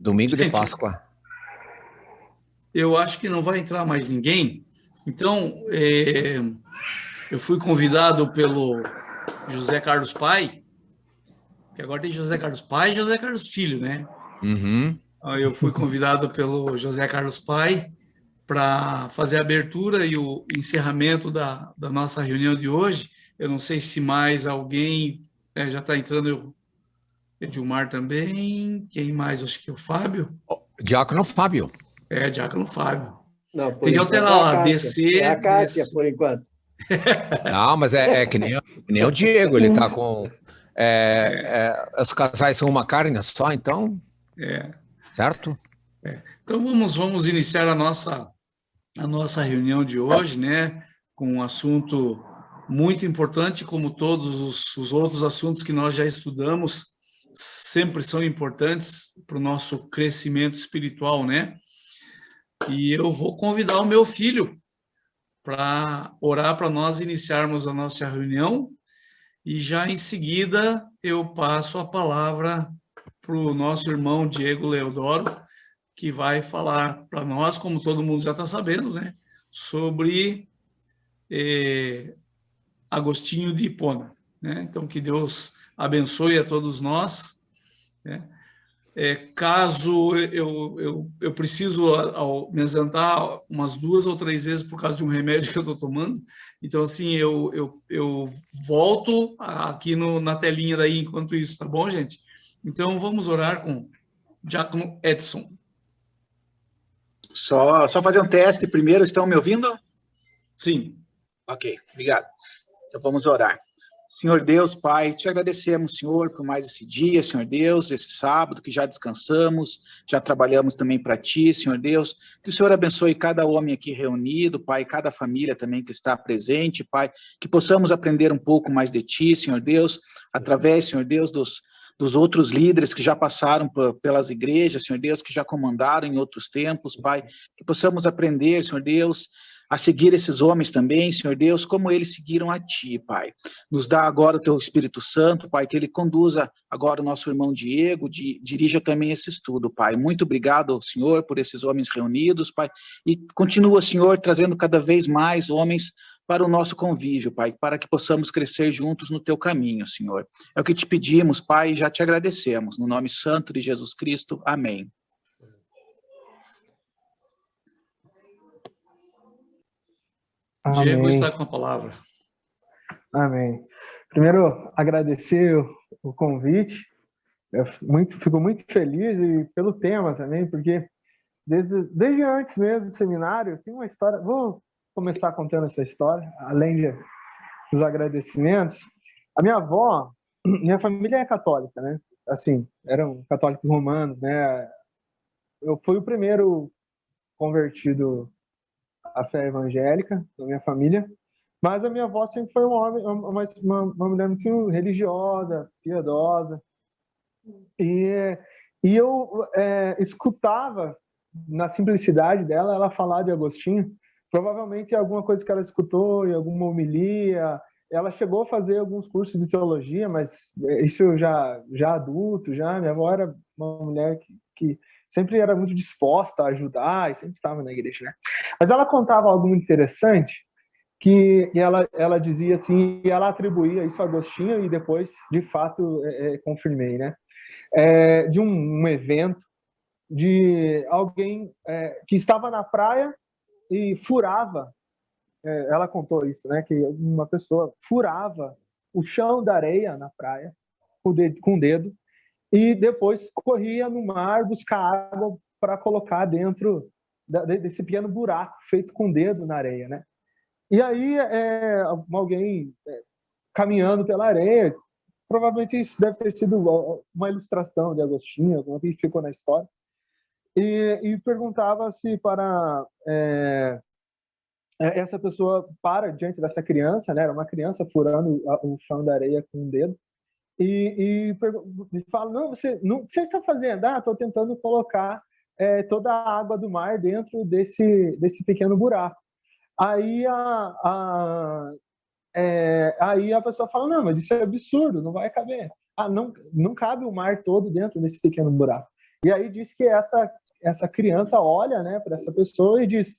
Domingo de Gente, Páscoa. eu acho que não vai entrar mais ninguém. Então, eu fui convidado pelo José Carlos Pai, que agora tem José Carlos Pai e José Carlos Filho, né? Uhum. Eu fui convidado pelo José Carlos Pai para fazer a abertura e o encerramento da nossa reunião de hoje. Eu não sei se mais alguém já está entrando, Edilmar também. Quem mais? Acho que é o Fábio. Diácono Fábio. Diácono Fábio. Não, por Tem que enquanto alterar é a lá, Cássia. É a descer, Cássia, por enquanto. Não, mas é que nem o Diego, ele tá com. Os casais são uma carne só, então, É. certo? Então vamos iniciar a nossa reunião de hoje, né, com um assunto muito importante, como todos os outros assuntos que nós já estudamos, sempre são importantes para o nosso crescimento espiritual, né? E eu vou convidar o meu filho para orar para nós iniciarmos a nossa reunião, e já em seguida eu passo a palavra para o nosso irmão Diego Leodoro, que vai falar para nós, como todo mundo já está sabendo, né, sobre Agostinho de Hipona. Né? Então, que Deus abençoe a todos nós. Né? Caso eu preciso me ausentar umas 2 ou 3 vezes por causa de um remédio que eu estou tomando, então, assim, eu volto aqui na telinha daí enquanto isso, tá bom, gente? Então, vamos orar com Diácono Edson. Só fazer um teste primeiro, estão me ouvindo? Sim. Ok, obrigado. Então vamos orar. Senhor Deus, Pai, te agradecemos, Senhor, por mais esse dia, Senhor Deus, esse sábado que já descansamos, já trabalhamos também para Ti, Senhor Deus, que o Senhor abençoe cada homem aqui reunido, Pai, cada família também que está presente, Pai, que possamos aprender um pouco mais de Ti, Senhor Deus, através, Senhor Deus, dos outros líderes que já passaram pelas igrejas, Senhor Deus, que já comandaram em outros tempos, Pai, que possamos aprender, Senhor Deus, a seguir esses homens também, Senhor Deus, como eles seguiram a Ti, Pai. Nos dá agora o Teu Espírito Santo, Pai, que Ele conduza agora o nosso irmão Diego, dirija também esse estudo, Pai. Muito obrigado, Senhor, por esses homens reunidos, Pai, e continua, Senhor, trazendo cada vez mais homens para o nosso convívio, Pai, para que possamos crescer juntos no Teu caminho, Senhor. É o que te pedimos, Pai, e já te agradecemos. No nome santo de Jesus Cristo, amém. Diego Amém. está com a palavra. Amém. Primeiro, agradecer o convite. Eu fico muito feliz e pelo tema também, porque desde antes mesmo do seminário, tem uma história. Vou começar contando essa história, além dos agradecimentos. A minha avó, minha família é católica, né? Assim, eram católicos romanos, né? Eu fui o primeiro convertido à fé evangélica da minha família, mas a minha avó sempre foi uma mulher muito religiosa, piedosa, e eu escutava na simplicidade dela ela falar de Agostinho, provavelmente alguma coisa que ela escutou em alguma homilia. Ela chegou a fazer alguns cursos de teologia, mas isso já adulto, minha avó era uma mulher que sempre era muito disposta a ajudar e sempre estava na igreja, né? Mas ela contava algo muito interessante, que ela dizia assim, e ela atribuía isso a Agostinho, e depois, de fato, confirmei, né? De um evento de alguém que estava na praia e furava, ela contou isso, né? Que uma pessoa furava o chão da areia na praia com o dedo, e depois corria no mar buscar água para colocar dentro desse pequeno buraco feito com o dedo na areia, né? E aí alguém caminhando pela areia, provavelmente isso deve ter sido uma ilustração de Agostinho, alguma que ficou na história, e perguntava-se para essa pessoa para diante dessa criança, né? Era uma criança furando o chão da areia com o dedo, e fala: não, o que você está fazendo? Estou tentando colocar toda a água do mar dentro desse pequeno buraco. Aí a pessoa fala: não, mas isso é absurdo, não vai caber. Não cabe o mar todo dentro desse pequeno buraco. E aí diz que essa criança olha, né, para essa pessoa e diz,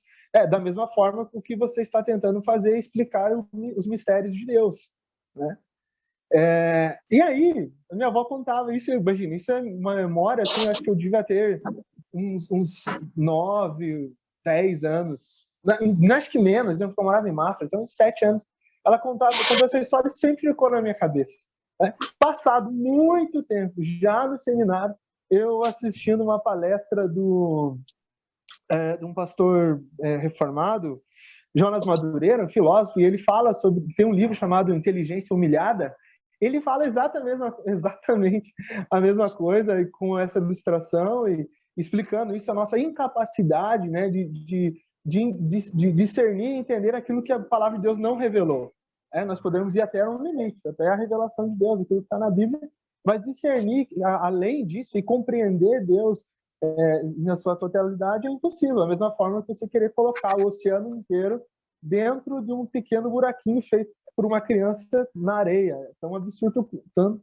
da mesma forma o que você está tentando fazer é explicar os mistérios de Deus, né? E aí, a minha avó contava isso, imagina, isso é uma memória, assim, acho que eu devia ter uns 9, 10 anos, não, acho que menos, né, porque eu morava em Mafra, então uns 7 anos. Ela contava essa história e sempre ficou na minha cabeça. Né? Passado muito tempo, já no seminário, eu assistindo uma palestra de um pastor reformado, Jonas Madureira, um filósofo, e ele fala tem um livro chamado Inteligência Humilhada. Ele fala exatamente a mesma coisa, e com essa ilustração e explicando isso, a nossa incapacidade, né, de discernir e entender aquilo que a palavra de Deus não revelou. Nós podemos ir até um limite, até a revelação de Deus, aquilo que está na Bíblia, mas discernir além disso e compreender Deus na sua totalidade é impossível. Da mesma forma que você querer colocar o oceano inteiro dentro de um pequeno buraquinho feito por uma criança na areia. É tão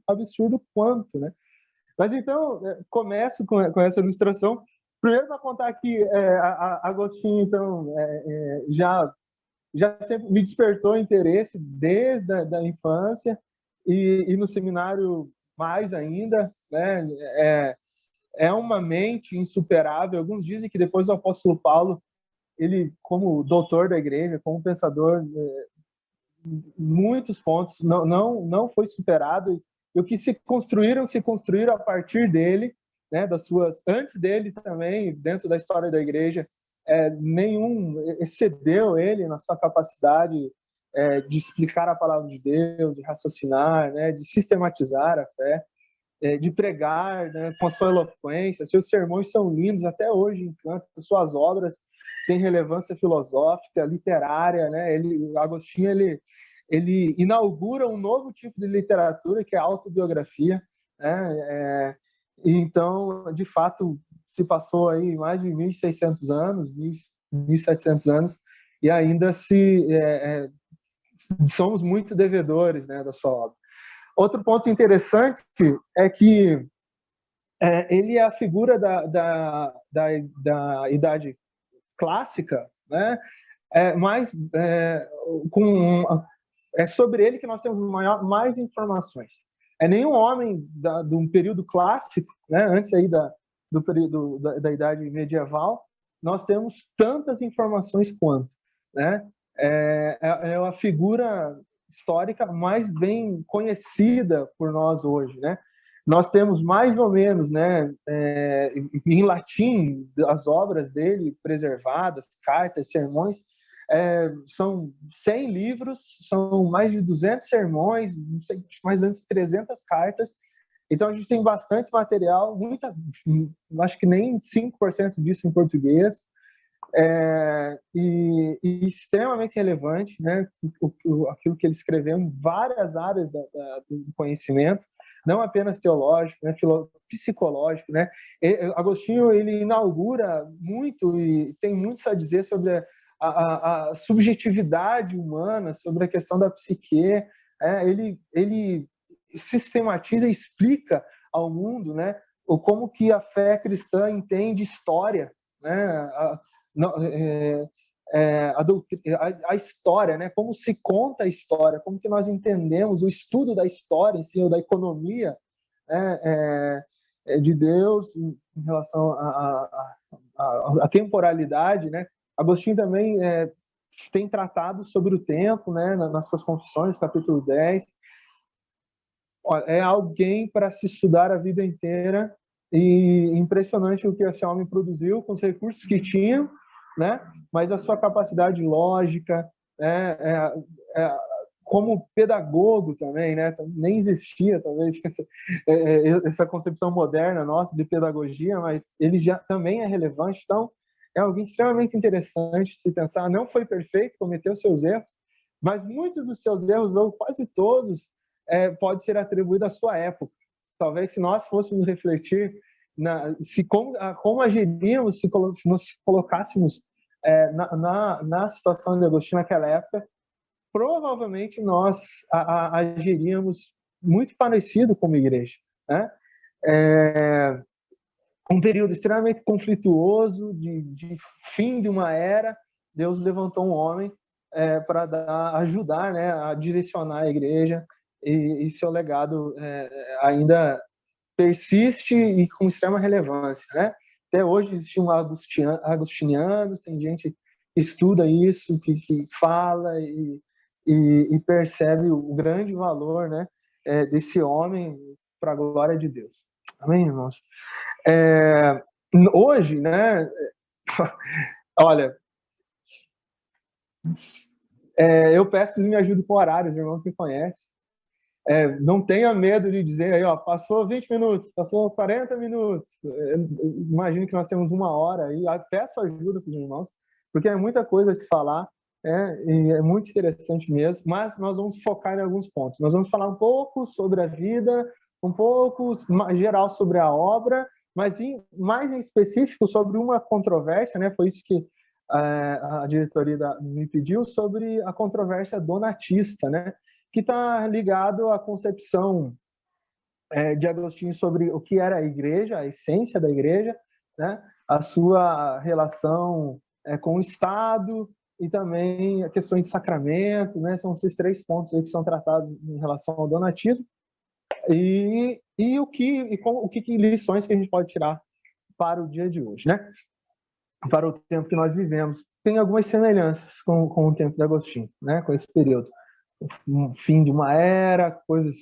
absurdo quanto, né? Mas então, começo com essa ilustração. Primeiro, para contar que Agostinho, então, já sempre me despertou interesse desde a infância e no seminário mais ainda, né? É uma mente insuperável. Alguns dizem que depois do apóstolo Paulo, ele, como doutor da igreja, como pensador, muitos pontos não foi superado. E o que se construíram a partir dele, né, antes dele também, dentro da história da igreja, nenhum excedeu ele na sua capacidade de explicar a palavra de Deus, de raciocinar, né, de sistematizar a fé, de pregar, né, com a sua eloquência. Seus sermões são lindos até hoje, encantam. Suas obras têm relevância filosófica, literária, né? Agostinho ele inaugura um novo tipo de literatura, que é a autobiografia, né? Então, de fato, se passou aí mais de 1.600 anos, 1.700 anos, e ainda somos muito devedores, né, da sua obra. Outro ponto interessante é que ele é a figura da idade clássica, né? É sobre ele que nós temos mais informações. Nenhum homem de um período clássico, né, antes aí do período da idade medieval, nós temos tantas informações quanto, né? É a figura histórica mais bem conhecida por nós hoje, né? Nós temos mais ou menos, né, em latim, as obras dele preservadas, cartas, sermões, são 100 livros, são mais de 200 sermões, não sei, mais de 300 cartas. Então a gente tem bastante material, acho que nem 5% disso em português, e extremamente relevante, né? Aquilo que ele escreveu em várias áreas do conhecimento, não apenas teológico, né? Psicológico, né? Agostinho, ele inaugura muito e tem muito a dizer sobre a subjetividade humana, sobre a questão da psique. Ele sistematiza e explica ao mundo, né, como que a fé cristã entende história, né? A história, né? Como se conta a história, como que nós entendemos o estudo da história em si, ou da economia, né, de Deus em relação à temporalidade, né? Agostinho também tem tratado sobre o tempo, né, nas suas Confissões, capítulo 10. É alguém para se estudar a vida inteira, e impressionante o que esse homem produziu com os recursos que tinha, né? Mas a sua capacidade lógica, como pedagogo também, né? Nem existia talvez essa concepção moderna nossa de pedagogia, mas ele já também é relevante. Então, é alguém extremamente interessante de se pensar. Não foi perfeito, cometeu seus erros, mas muitos dos seus erros, ou quase todos, pode ser atribuído à sua época. Talvez se nós fôssemos refletir como agiríamos se nos colocássemos na situação de Agostinho naquela época, provavelmente nós agiríamos muito parecido como igreja, né? um período extremamente conflituoso, de fim de uma era, Deus levantou um homem para ajudar, né, a direcionar a igreja, e seu legado ainda persiste e com extrema relevância, né? Até hoje existem agostinianos, tem gente que estuda isso, que fala e percebe o grande valor, né, desse homem para a glória de Deus. Amém, irmãos? Hoje, né, olha, eu peço que me ajude com o horário, os irmãos que conhecem. Não tenha medo de dizer aí, ó, passou 20 minutos, passou 40 minutos. Imagino que nós temos 1 hora aí. Peço ajuda para os irmãos, porque é muita coisa a se falar, e é muito interessante mesmo. Mas nós vamos focar em alguns pontos. Nós vamos falar um pouco sobre a vida, um pouco geral sobre a obra, mas mais em específico sobre uma controvérsia, né? Foi isso que a diretoria me pediu, sobre a controvérsia donatista, né? Que está ligado à concepção de Agostinho sobre o que era a igreja, a essência da igreja, né? A sua relação com o Estado e também a questão de sacramento, né? São esses 3 pontos aí que são tratados em relação ao donatismo e que lições que a gente pode tirar para o dia de hoje, né? Para o tempo que nós vivemos. Tem algumas semelhanças com o tempo de Agostinho, né? Com esse período. Um fim de uma era, coisas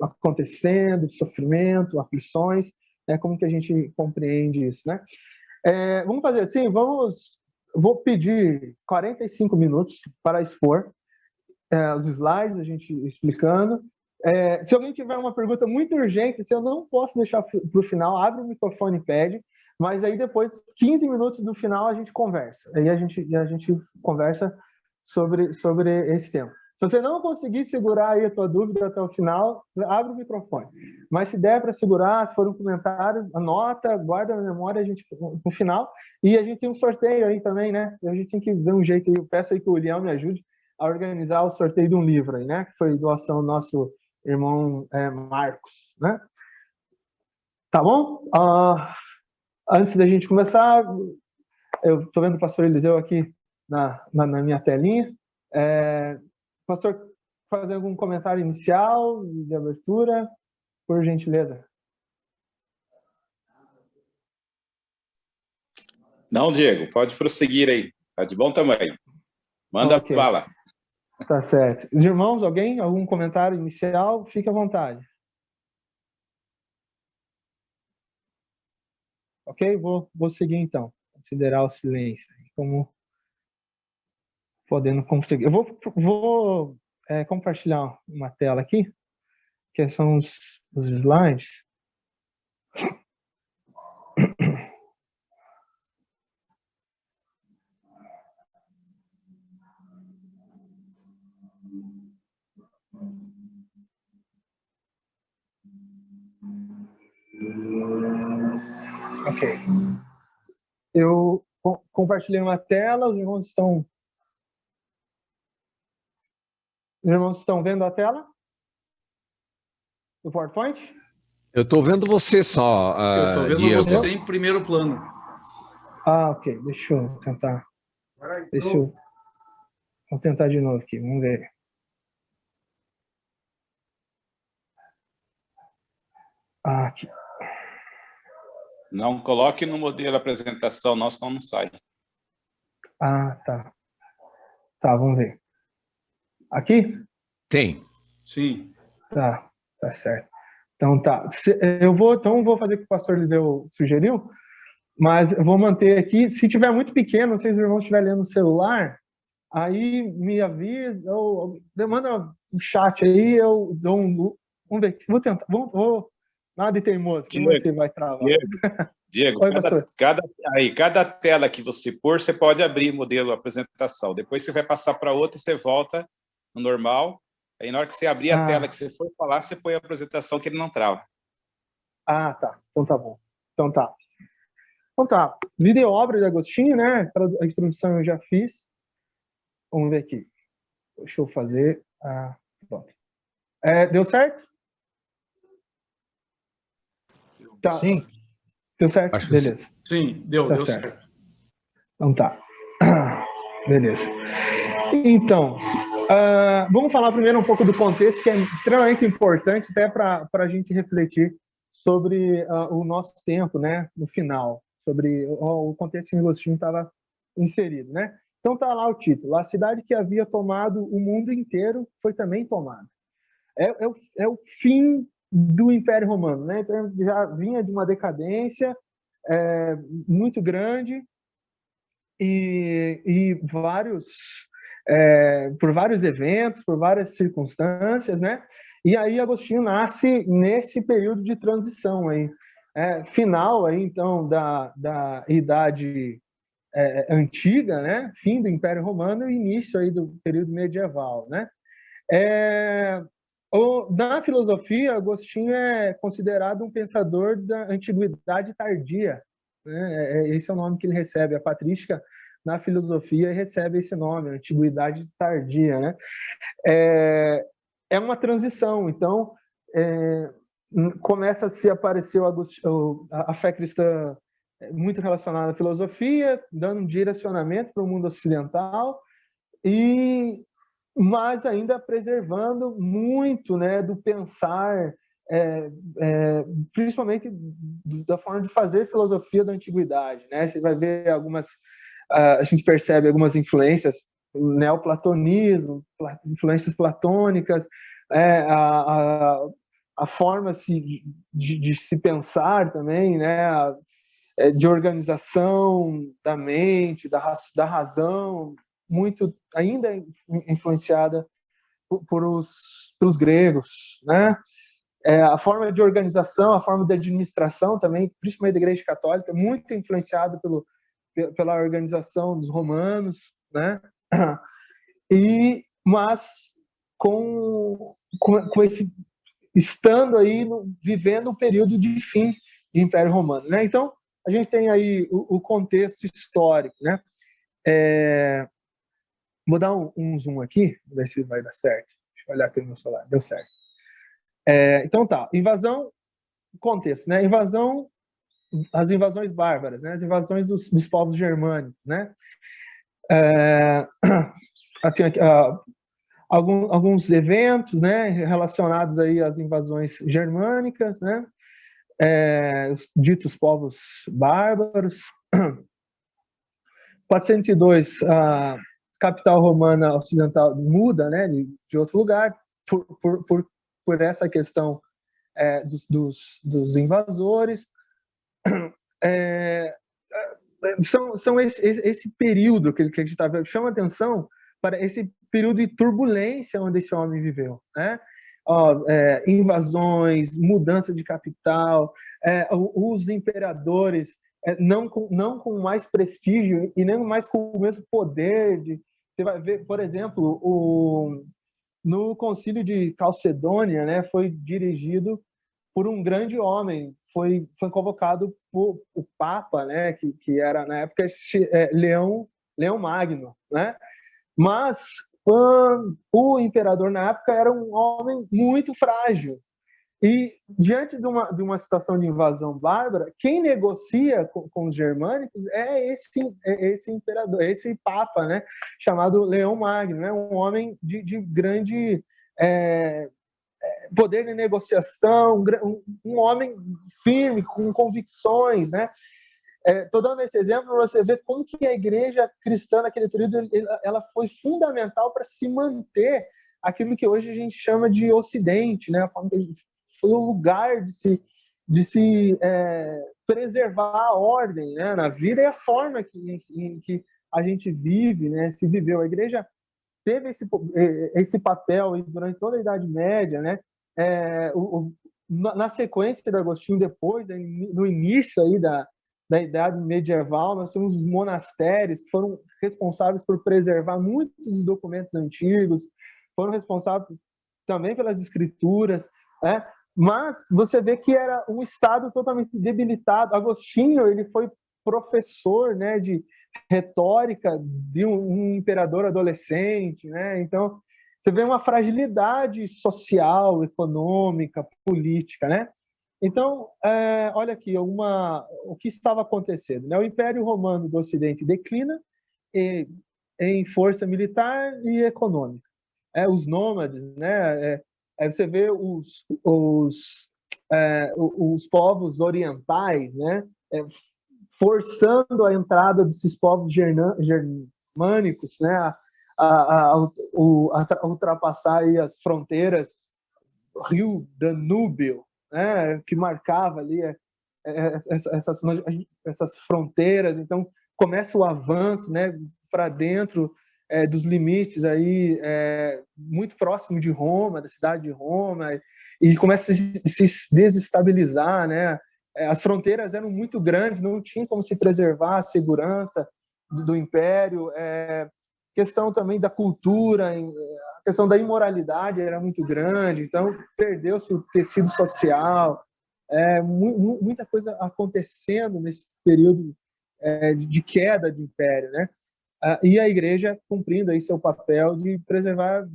acontecendo, sofrimento, aflições, né? Como que a gente compreende isso, né? Vamos fazer assim, vou pedir 45 minutos para expor os slides, a gente explicando. Se alguém tiver uma pergunta muito urgente, se eu não posso deixar para o final, abre o microfone e pede, mas aí depois, 15 minutos do final, a gente conversa. Aí a gente conversa sobre esse tema. Se você não conseguir segurar aí a tua dúvida até o final, abre o microfone. Mas se der para segurar, se for um comentário, anota, guarda na memória, a gente no final. E a gente tem um sorteio aí também, né? A gente tem que ver um jeito aí. Eu peço aí que o Leão me ajude a organizar o sorteio de um livro aí, né? Que foi doação do nosso irmão Marcos, né? Tá bom? Antes da gente começar, eu estou vendo o pastor Eliseu aqui na minha telinha. Pastor, fazer algum comentário inicial de abertura, por gentileza? Não, Diego, pode prosseguir aí. Está de bom tamanho. Manda bala. Tá certo. Os irmãos, algum comentário inicial? Fique à vontade. Ok? Vou seguir então. Considerar o silêncio como podendo conseguir. Eu vou compartilhar uma tela aqui, que são os slides. Ok. Eu compartilhei uma tela, os irmãos estão vendo a tela do PowerPoint? Eu estou vendo você só, eu estou vendo Diego. você em primeiro plano. Ok. Deixa eu tentar. Vou tentar de novo aqui, vamos ver. Aqui. Não coloque no modelo apresentação, nosso não sai. Tá. Tá, vamos ver. Aqui? Sim. Tá certo. Então tá. Eu vou fazer o que o pastor Eliseu sugeriu, mas eu vou manter aqui. Se tiver muito pequeno, se os irmãos estiverem lendo no celular, aí me avisa, ou manda um chat aí, eu dou vamos ver. Vou tentar. Vou nada de teimoso, que você vai travar. Diego, Oi, cada tela que você pôr, você pode abrir o modelo apresentação. Depois você vai passar para outra e você volta no normal. Aí na hora que você abrir a tela que você for falar, você põe a apresentação que ele não trava. Tá. Então tá bom. Então tá. Vida e obra de Agostinho, né? A introdução eu já fiz. Vamos ver aqui. Deixa eu fazer. Pronto. Deu certo? Tá. Sim. Deu certo? Acho que Beleza. Sim, deu Tá certo. certo. Então tá. Beleza. Então, vamos falar primeiro um pouco do contexto, que é extremamente importante até para a gente refletir sobre o nosso tempo, né, no final, sobre o contexto que o Agostinho estava inserido, né? Então tá lá o título: a cidade que havia tomado o mundo inteiro foi também tomada. É o fim do Império Romano, né? Então já vinha de uma decadência muito grande e por vários eventos, por várias circunstâncias, né? E aí Agostinho nasce nesse período de transição aí, final aí então da idade antiga, né? Fim do Império Romano e início aí do período medieval, né? Na filosofia, Agostinho é considerado um pensador da antiguidade tardia, né? Esse é o nome que ele recebe. A patrística na filosofia recebe esse nome, antiguidade tardia, né? É uma transição. Então, começa a se aparecer a fé cristã muito relacionada à filosofia, dando um direcionamento para o mundo ocidental, mas ainda preservando muito, né, do pensar, principalmente da forma de fazer filosofia da antiguidade, né? Você vai ver a gente percebe algumas influências, neoplatonismo, influências platônicas, a forma de se pensar também, né? De organização da mente, da razão, muito ainda influenciada pelos gregos, né? A forma de organização, a forma de administração também, principalmente da Igreja Católica, muito influenciada pela organização dos romanos, né? Mas com esse estando aí vivendo um período de fim de Império Romano, né? Então a gente tem aí o contexto histórico, né? Vou dar um zoom aqui, ver se vai dar certo. Deixa eu olhar aqui no meu celular. Deu certo. Então tá, invasão, contexto, né? As invasões bárbaras, né? As invasões dos povos germânicos, né? Tem aqui, alguns eventos, né? Relacionados aí às invasões germânicas, né? Os ditos povos bárbaros. 402, a capital romana ocidental muda, né? De outro lugar por essa questão dos invasores. São esse período que a gente está vendo, chama atenção para esse período de turbulência onde esse homem viveu, né? Invasões, mudança de capital, os imperadores não com mais prestígio e nem mais com o mesmo poder. Você vai ver, por exemplo, no Concílio de Calcedônia, né, foi dirigido por um grande homem, foi convocado por o Papa, né, que era na época Leão Magno, né? Mas o imperador na época era um homem muito frágil e diante de uma situação de invasão bárbara, quem negocia com os germânicos é esse imperador, esse Papa, né, chamado Leão Magno, né, um homem de grande poder de negociação, um homem firme, com convicções, né? Estou dando esse exemplo para você ver como que a igreja cristã naquele período ela foi fundamental para se manter aquilo que hoje a gente chama de Ocidente, né? Foi o lugar de se preservar a ordem, né, na vida e a forma que a gente vive, né? Se viveu. A igreja teve esse papel durante toda a Idade Média, né? Na sequência do Agostinho, depois, no início aí da Idade Medieval, nós temos os monastérios que foram responsáveis por preservar muitos dos documentos antigos, foram responsáveis também pelas escrituras, né? Mas você vê que era um estado totalmente debilitado. Agostinho, ele foi professor, né, de retórica de um imperador adolescente, né? Então, você vê uma fragilidade social, econômica, política, né? Então, olha aqui, o que estava acontecendo, né? O Império Romano do Ocidente declina em força militar e econômica. Os nômades, né? Aí você vê os povos orientais, né? Forçando a entrada desses povos germânicos, né? A ultrapassar aí as fronteiras, Rio Danúbio, né? Que marcava ali essas fronteiras. Então começa o avanço, né? Para dentro dos limites aí muito próximo de Roma, da cidade de Roma, e começa a se desestabilizar, né? As fronteiras eram muito grandes, não tinha como se preservar a segurança do império. Questão também da cultura, a questão da imoralidade era muito grande, então perdeu-se o tecido social. Muita coisa acontecendo nesse período de queda de império, né? E a igreja cumprindo aí seu papel de preservar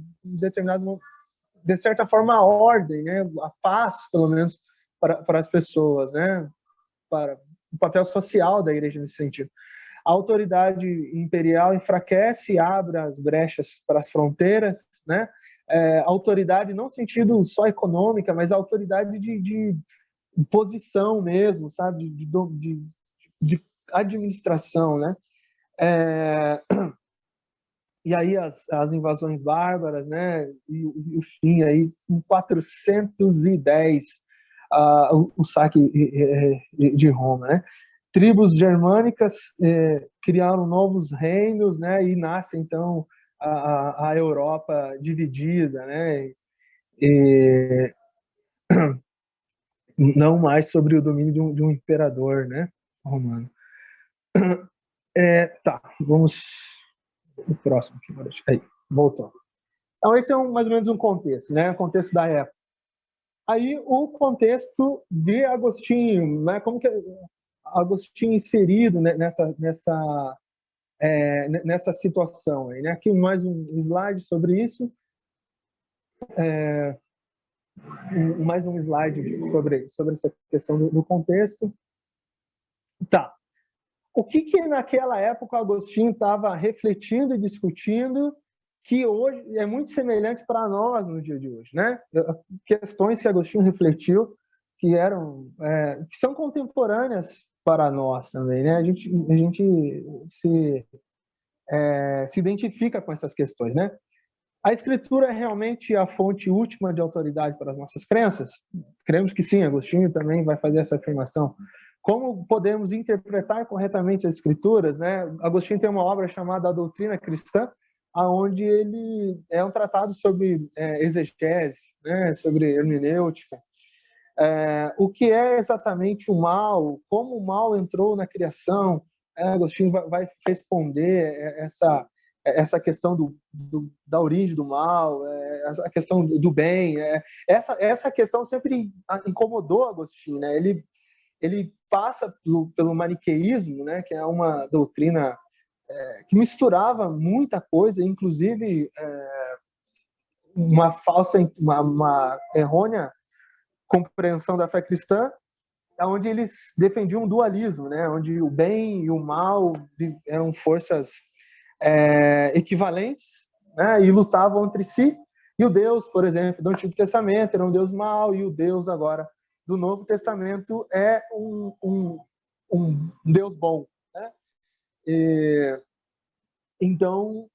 de certa forma a ordem, né? A paz, pelo menos para as pessoas, né? Para o papel social da igreja nesse sentido. A autoridade imperial enfraquece e abre as brechas para as fronteiras, né? Autoridade não no sentido só econômica, mas a autoridade de posição mesmo, sabe? De administração, né? E aí as invasões bárbaras, né? E o fim aí em 410 o saque de Roma, né? Tribos germânicas criaram novos reinos, né? E nasce então a Europa dividida, né? E não mais sobre o domínio de um imperador, né? Romano. Tá, vamos o próximo aqui. Aí, voltou. Então esse é mais ou menos um contexto, né? O contexto da época. Aí o contexto de Agostinho, né? Como que Agostinho inserido nessa situação aí, né? Aqui mais um slide sobre isso, mais um slide sobre essa questão do contexto. Tá. O que naquela época Agostinho estava refletindo e discutindo que hoje é muito semelhante para nós no dia de hoje, né? Questões que Agostinho refletiu que são contemporâneas para nós também, né? A gente se identifica com essas questões, né? A Escritura é realmente a fonte última de autoridade para as nossas crenças? Cremos que sim, Agostinho também vai fazer essa afirmação. Como podemos interpretar corretamente as Escrituras, né? Agostinho tem uma obra chamada A Doutrina Cristã, onde ele é um tratado sobre exegese, né? Sobre hermenêutica. O que é exatamente o mal? Como o mal entrou na criação? Agostinho vai responder essa questão da origem do mal, a questão do bem. Essa questão sempre incomodou Agostinho, né? Ele passa pelo maniqueísmo, né? Que é uma doutrina que misturava muita coisa, inclusive uma errônea compreensão da fé cristã, onde eles defendiam um dualismo, né? Onde o bem e o mal eram forças equivalentes, né? E lutavam entre si. E o Deus, por exemplo, do Antigo Testamento era um Deus mau, e o Deus agora do Novo Testamento é um Deus bom, né? Então,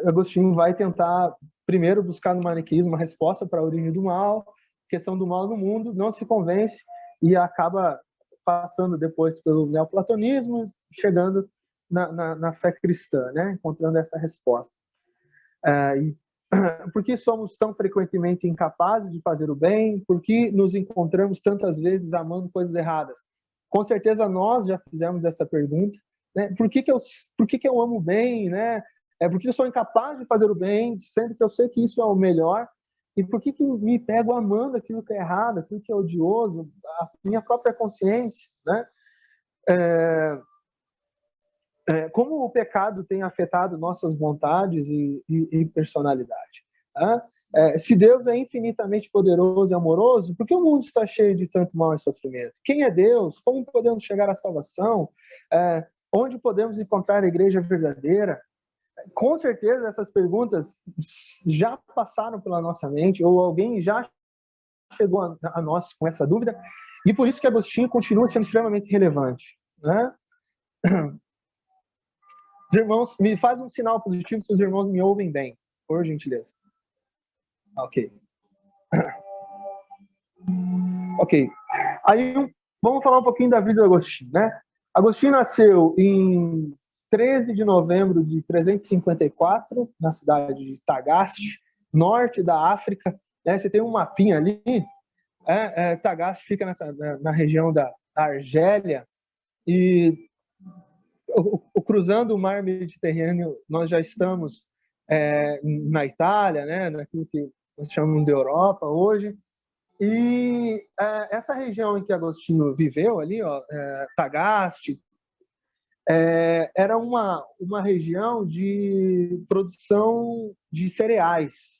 Agostinho vai tentar primeiro buscar no maniqueísmo uma resposta para a origem do mal, questão do mal no mundo, não se convence e acaba passando depois pelo neoplatonismo, chegando na fé cristã, né? Encontrando essa resposta. Por que somos tão frequentemente incapazes de fazer o bem? Por que nos encontramos tantas vezes amando coisas erradas? Com certeza nós já fizemos essa pergunta, né? Por que eu amo o bem, né? Por que eu sou incapaz de fazer o bem, sendo que eu sei que isso é o melhor? E por que me pego amando aquilo que é errado, aquilo que é odioso, a minha própria consciência, né? Como o pecado tem afetado nossas vontades e personalidade. Tá? Se Deus é infinitamente poderoso e amoroso, por que o mundo está cheio de tanto mal e sofrimento? Quem é Deus? Como podemos chegar à salvação? Onde podemos encontrar a igreja verdadeira? Com certeza essas perguntas já passaram pela nossa mente, ou alguém já chegou a nós com essa dúvida, e por isso que Agostinho continua sendo extremamente relevante, né? Os irmãos, me faz um sinal positivo se os irmãos me ouvem bem, por gentileza. Ok. Ok. Aí, vamos falar um pouquinho da vida de Agostinho, né? Agostinho nasceu em 13 de novembro de 354, na cidade de Tagaste, norte da África. Né? Você tem um mapinha ali. Tagaste fica na região da Argélia. E cruzando o mar Mediterrâneo, nós já estamos na Itália, né? Naquilo que nós chamamos de Europa hoje. E essa região em que Agostinho viveu ali, Tagaste, era uma região de produção de cereais,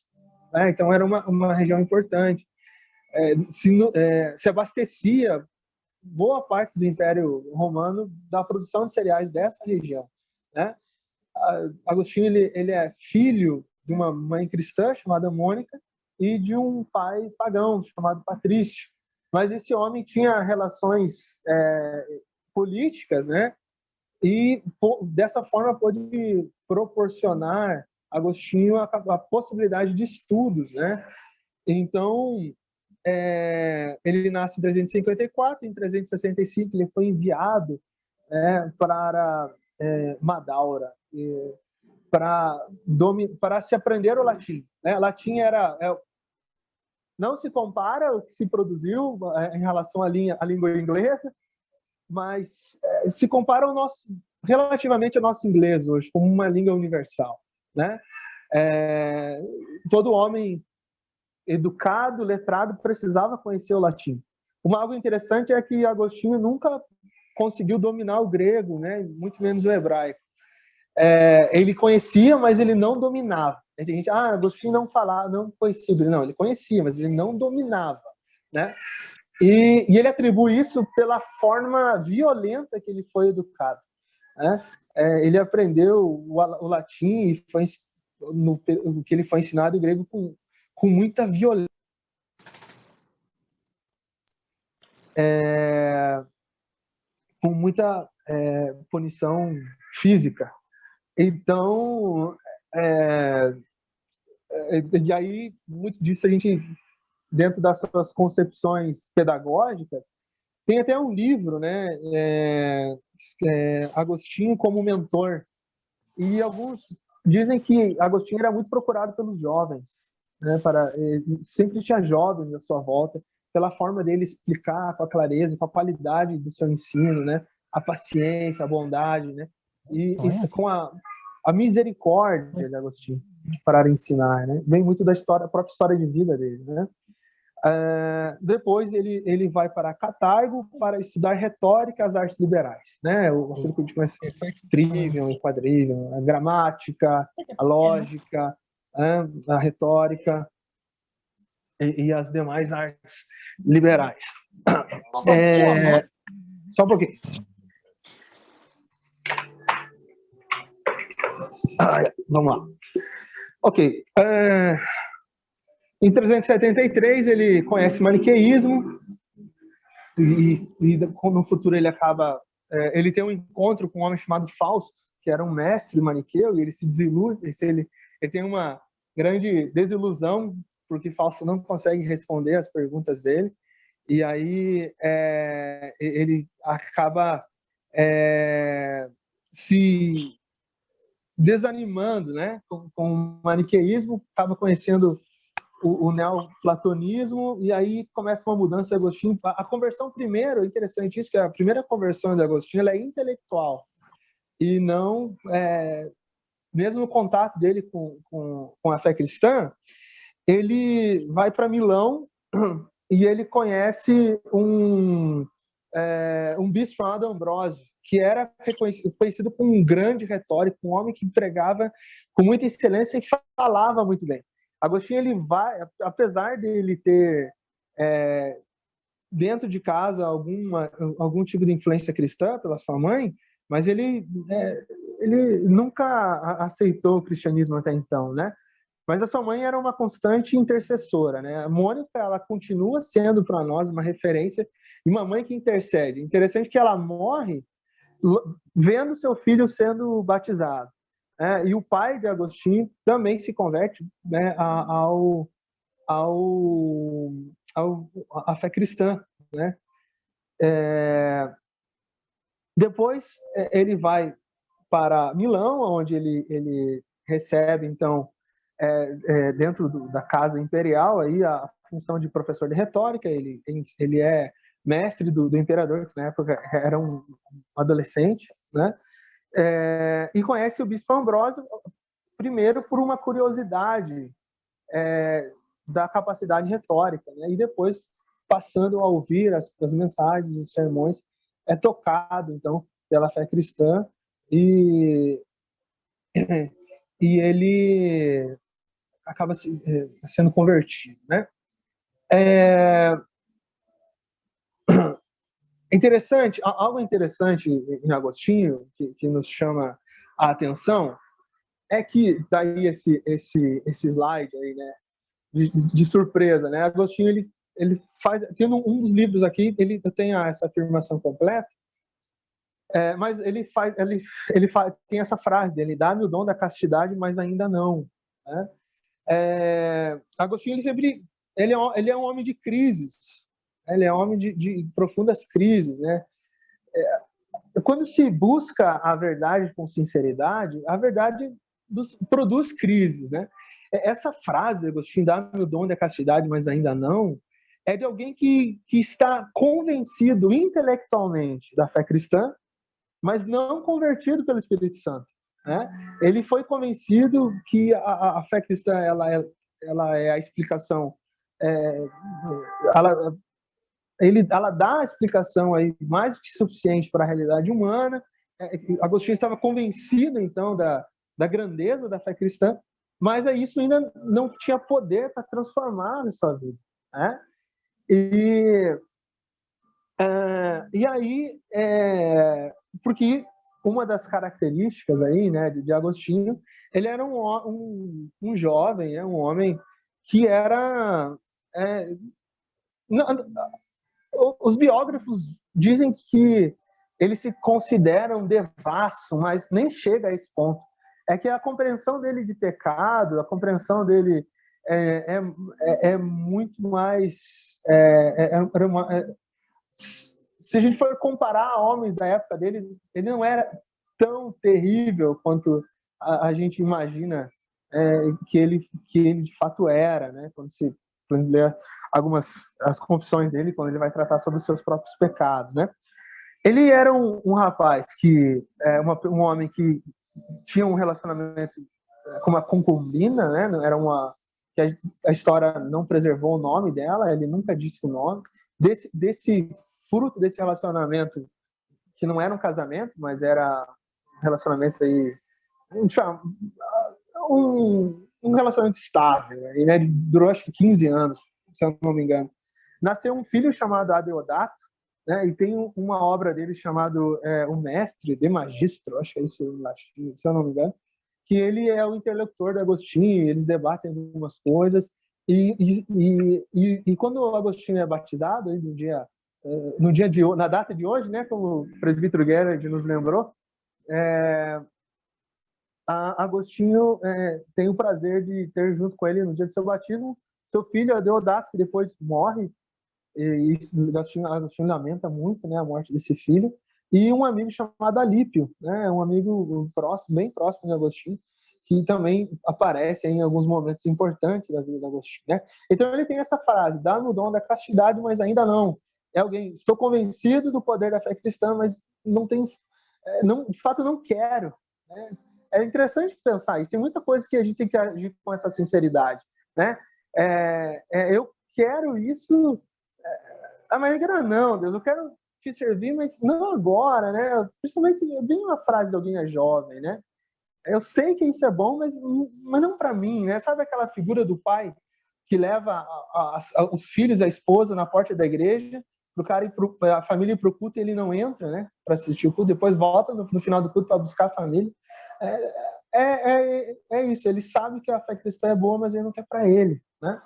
né? Então era uma região importante. Se abastecia boa parte do Império Romano da produção de cereais dessa região, né? Agostinho ele é filho de uma mãe cristã chamada Mônica e de um pai pagão chamado Patrício. Mas esse homem tinha relações políticas, né? E dessa forma pôde proporcionar a Agostinho a possibilidade de estudos, né? Então, ele nasce em 354, em 365 ele foi enviado para Madaura para se aprender o latim, né? Latim não se compara o que se produziu em relação à língua inglesa, mas se compara relativamente ao nosso inglês hoje como uma língua universal, né? Todo homem educado, letrado, precisava conhecer o latim. Algo interessante é que Agostinho nunca conseguiu dominar o grego, né? Muito menos o hebraico. Ele conhecia, mas ele não dominava. Tem gente, Agostinho não falava, não conhecia. Não, ele conhecia, mas ele não dominava, né? E ele atribui isso pela forma violenta que ele foi educado, né? Ele aprendeu o latim e que ele foi ensinado o grego com muita violência. Com muita punição física. Então, e aí, muito disso a gente, dentro das suas concepções pedagógicas, tem até um livro, né, Agostinho como mentor. E alguns dizem que Agostinho era muito procurado pelos jovens, né, sempre tinha jovens à sua volta, pela forma dele explicar com a clareza, com a qualidade do seu ensino, né, a paciência, a bondade, né, e com a misericórdia de Agostinho para ensinar, né, vem muito da própria história de vida dele, né. Depois ele vai para Catargo para estudar retórica e as artes liberais, né? Aquilo que a gente conhece, trivium e quadrivium, a gramática, a lógica, a retórica e as demais artes liberais. Só um pouquinho. Vamos lá. Ok. Em 373 ele conhece o maniqueísmo e no futuro ele acaba ele tem um encontro com um homem chamado Fausto, que era um mestre maniqueu, e ele se desilude, ele tem uma grande desilusão porque Fausto não consegue responder as perguntas dele, e aí ele acaba se desanimando, né, com o maniqueísmo, acaba conhecendo o neoplatonismo, e aí começa uma mudança de Agostinho. A conversão primeiro, é interessante isso, que a primeira conversão de Agostinho ela é intelectual, e não, mesmo o contato dele com a fé cristã, ele vai para Milão e ele conhece um bispo chamado Ambrósio, que era conhecido como um grande retórico, um homem que pregava com muita excelência e falava muito bem. Agostinho, ele vai, apesar dele ter dentro de casa algum tipo de influência cristã pela sua mãe, mas ele nunca aceitou o cristianismo até então, né? Mas a sua mãe era uma constante intercessora, né? A Mônica, ela continua sendo para nós uma referência e uma mãe que intercede. Interessante que ela morre vendo seu filho sendo batizado, né? E o pai de Agostinho também se converte, né, à fé cristã, né? Depois ele vai para Milão, onde ele recebe então dentro da casa imperial aí a função de professor de retórica. Ele é mestre do imperador, que na época era um adolescente, né? E conhece o bispo Ambrósio primeiro por uma curiosidade da capacidade retórica, né? E depois, passando a ouvir as mensagens, os sermões, é tocado então pela fé cristã e ele acaba sendo convertido, né? Interessante, algo interessante em Agostinho que nos chama a atenção é que daí esse slide aí, né, de surpresa, né? Agostinho ele faz, tem um dos livros aqui, ele tem essa afirmação completa, mas ele tem essa frase dele: dá-me o dom da castidade, mas ainda não, né? Agostinho ele é um homem de crises, ele é um homem de profundas crises, né? Quando se busca a verdade com sinceridade, a verdade produz crises, né? Essa frase de Agostinho, dá-me o dom da castidade, mas ainda não, é de alguém que está convencido intelectualmente da fé cristã, mas não convertido pelo Espírito Santo, né? Ele foi convencido que a fé cristã ela é a explicação, ela dá a explicação aí mais do que suficiente para a realidade humana. Agostinho estava convencido então da grandeza da fé cristã, mas isso ainda não tinha poder para transformar a sua vida, né? E aí, porque uma das características aí, né, de Agostinho, ele era um jovem, um homem que era... os biógrafos dizem que ele se considera um devasso, mas nem chega a esse ponto. É que a compreensão dele de pecado, a compreensão dele é muito mais... se a gente for comparar homens da época dele, ele não era tão terrível quanto a gente imagina que ele de fato era, né? Quando se lê as confissões dele, quando ele vai tratar sobre os seus próprios pecados, né? Ele era um rapaz um homem que tinha um relacionamento com uma concubina, né? Era que a história não preservou o nome dela, ele nunca disse o nome. Desse fruto desse relacionamento, que não era um casamento, mas era um relacionamento aí, um relacionamento estável, né? Durou acho que 15 anos, se eu não me engano. Nasceu um filho chamado Adeodato, né? E tem uma obra dele chamado O Mestre de Magistro, acho que é isso em latim, se eu não me engano, que ele é o interlocutor de Agostinho, eles debatem algumas coisas, e quando o Agostinho é batizado, na data de hoje, né, como o presbítero Gerard nos lembrou, Agostinho tem o prazer de ter junto com ele no dia do seu batismo seu filho Adeodato, que depois morre, e Agostinho lamenta muito, né, a morte desse filho, e um amigo chamado Alípio, né, um amigo próximo, bem próximo de Agostinho, que também aparece em alguns momentos importantes da vida de Agostinho, né? Então ele tem essa frase: dá-me o dom da castidade, mas ainda não. Estou convencido do poder da fé cristã, mas não tenho, de fato não quero, né? É interessante pensar isso. Tem muita coisa que a gente tem que agir com essa sinceridade, né? Eu quero isso, mas não, Deus, eu quero te servir, mas não agora, né? Principalmente, bem uma frase de alguém jovem, né? Eu sei que isso é bom, mas não para mim, né? Sabe aquela figura do pai que leva os filhos, a esposa na porta da igreja, a família ir para o culto e ele não entra, né? Para assistir o culto, depois volta no final do culto para buscar a família. É isso, ele sabe que a fé cristã é boa, mas ele não quer para ele, né?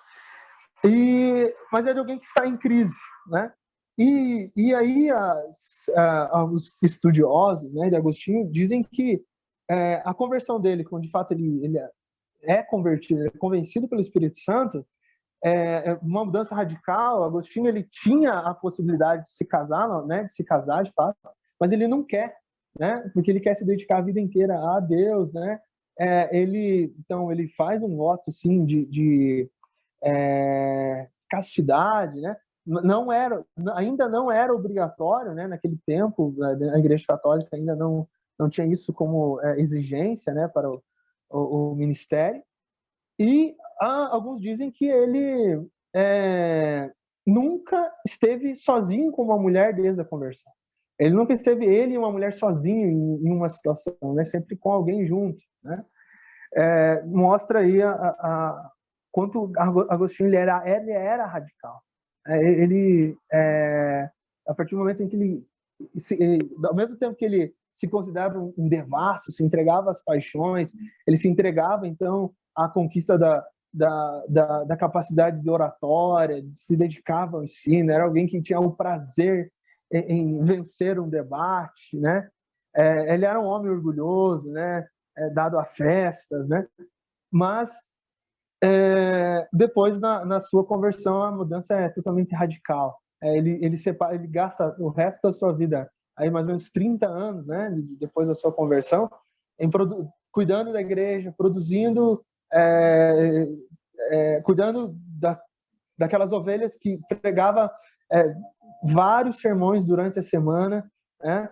Mas é de alguém que está em crise, né? E aí os estudiosos, né, de Agostinho dizem que a conversão dele, quando de fato ele é convertido, ele é convencido pelo Espírito Santo, uma mudança radical. Agostinho, ele tinha a possibilidade de se casar, né, de se casar de fato, mas ele não quer, né, porque ele quer se dedicar a vida inteira a Deus, né? Então ele faz um voto sim de castidade, né? Ainda não era obrigatório, né? Naquele tempo, a Igreja Católica ainda não tinha isso como exigência, né, para o ministério. E alguns dizem que ele nunca esteve sozinho com uma mulher desde a conversão. Ele nunca esteve ele e uma mulher sozinho em uma situação, né? Sempre com alguém junto, né? Mostra aí quanto Agostinho ele era radical. A partir do momento em que ao mesmo tempo que ele se considerava um devasso, se entregava às paixões, ele se entregava então à conquista da capacidade de oratória, se dedicava ao ensino, era alguém que tinha o prazer em vencer um debate, né? Ele era um homem orgulhoso, né? Dado a festas, né? Mas depois, na sua conversão, a mudança é totalmente radical. Ele gasta o resto da sua vida, aí mais ou menos 30 anos, né, depois da sua conversão, cuidando da igreja, produzindo, cuidando daquelas ovelhas que pregava vários sermões durante a semana, né?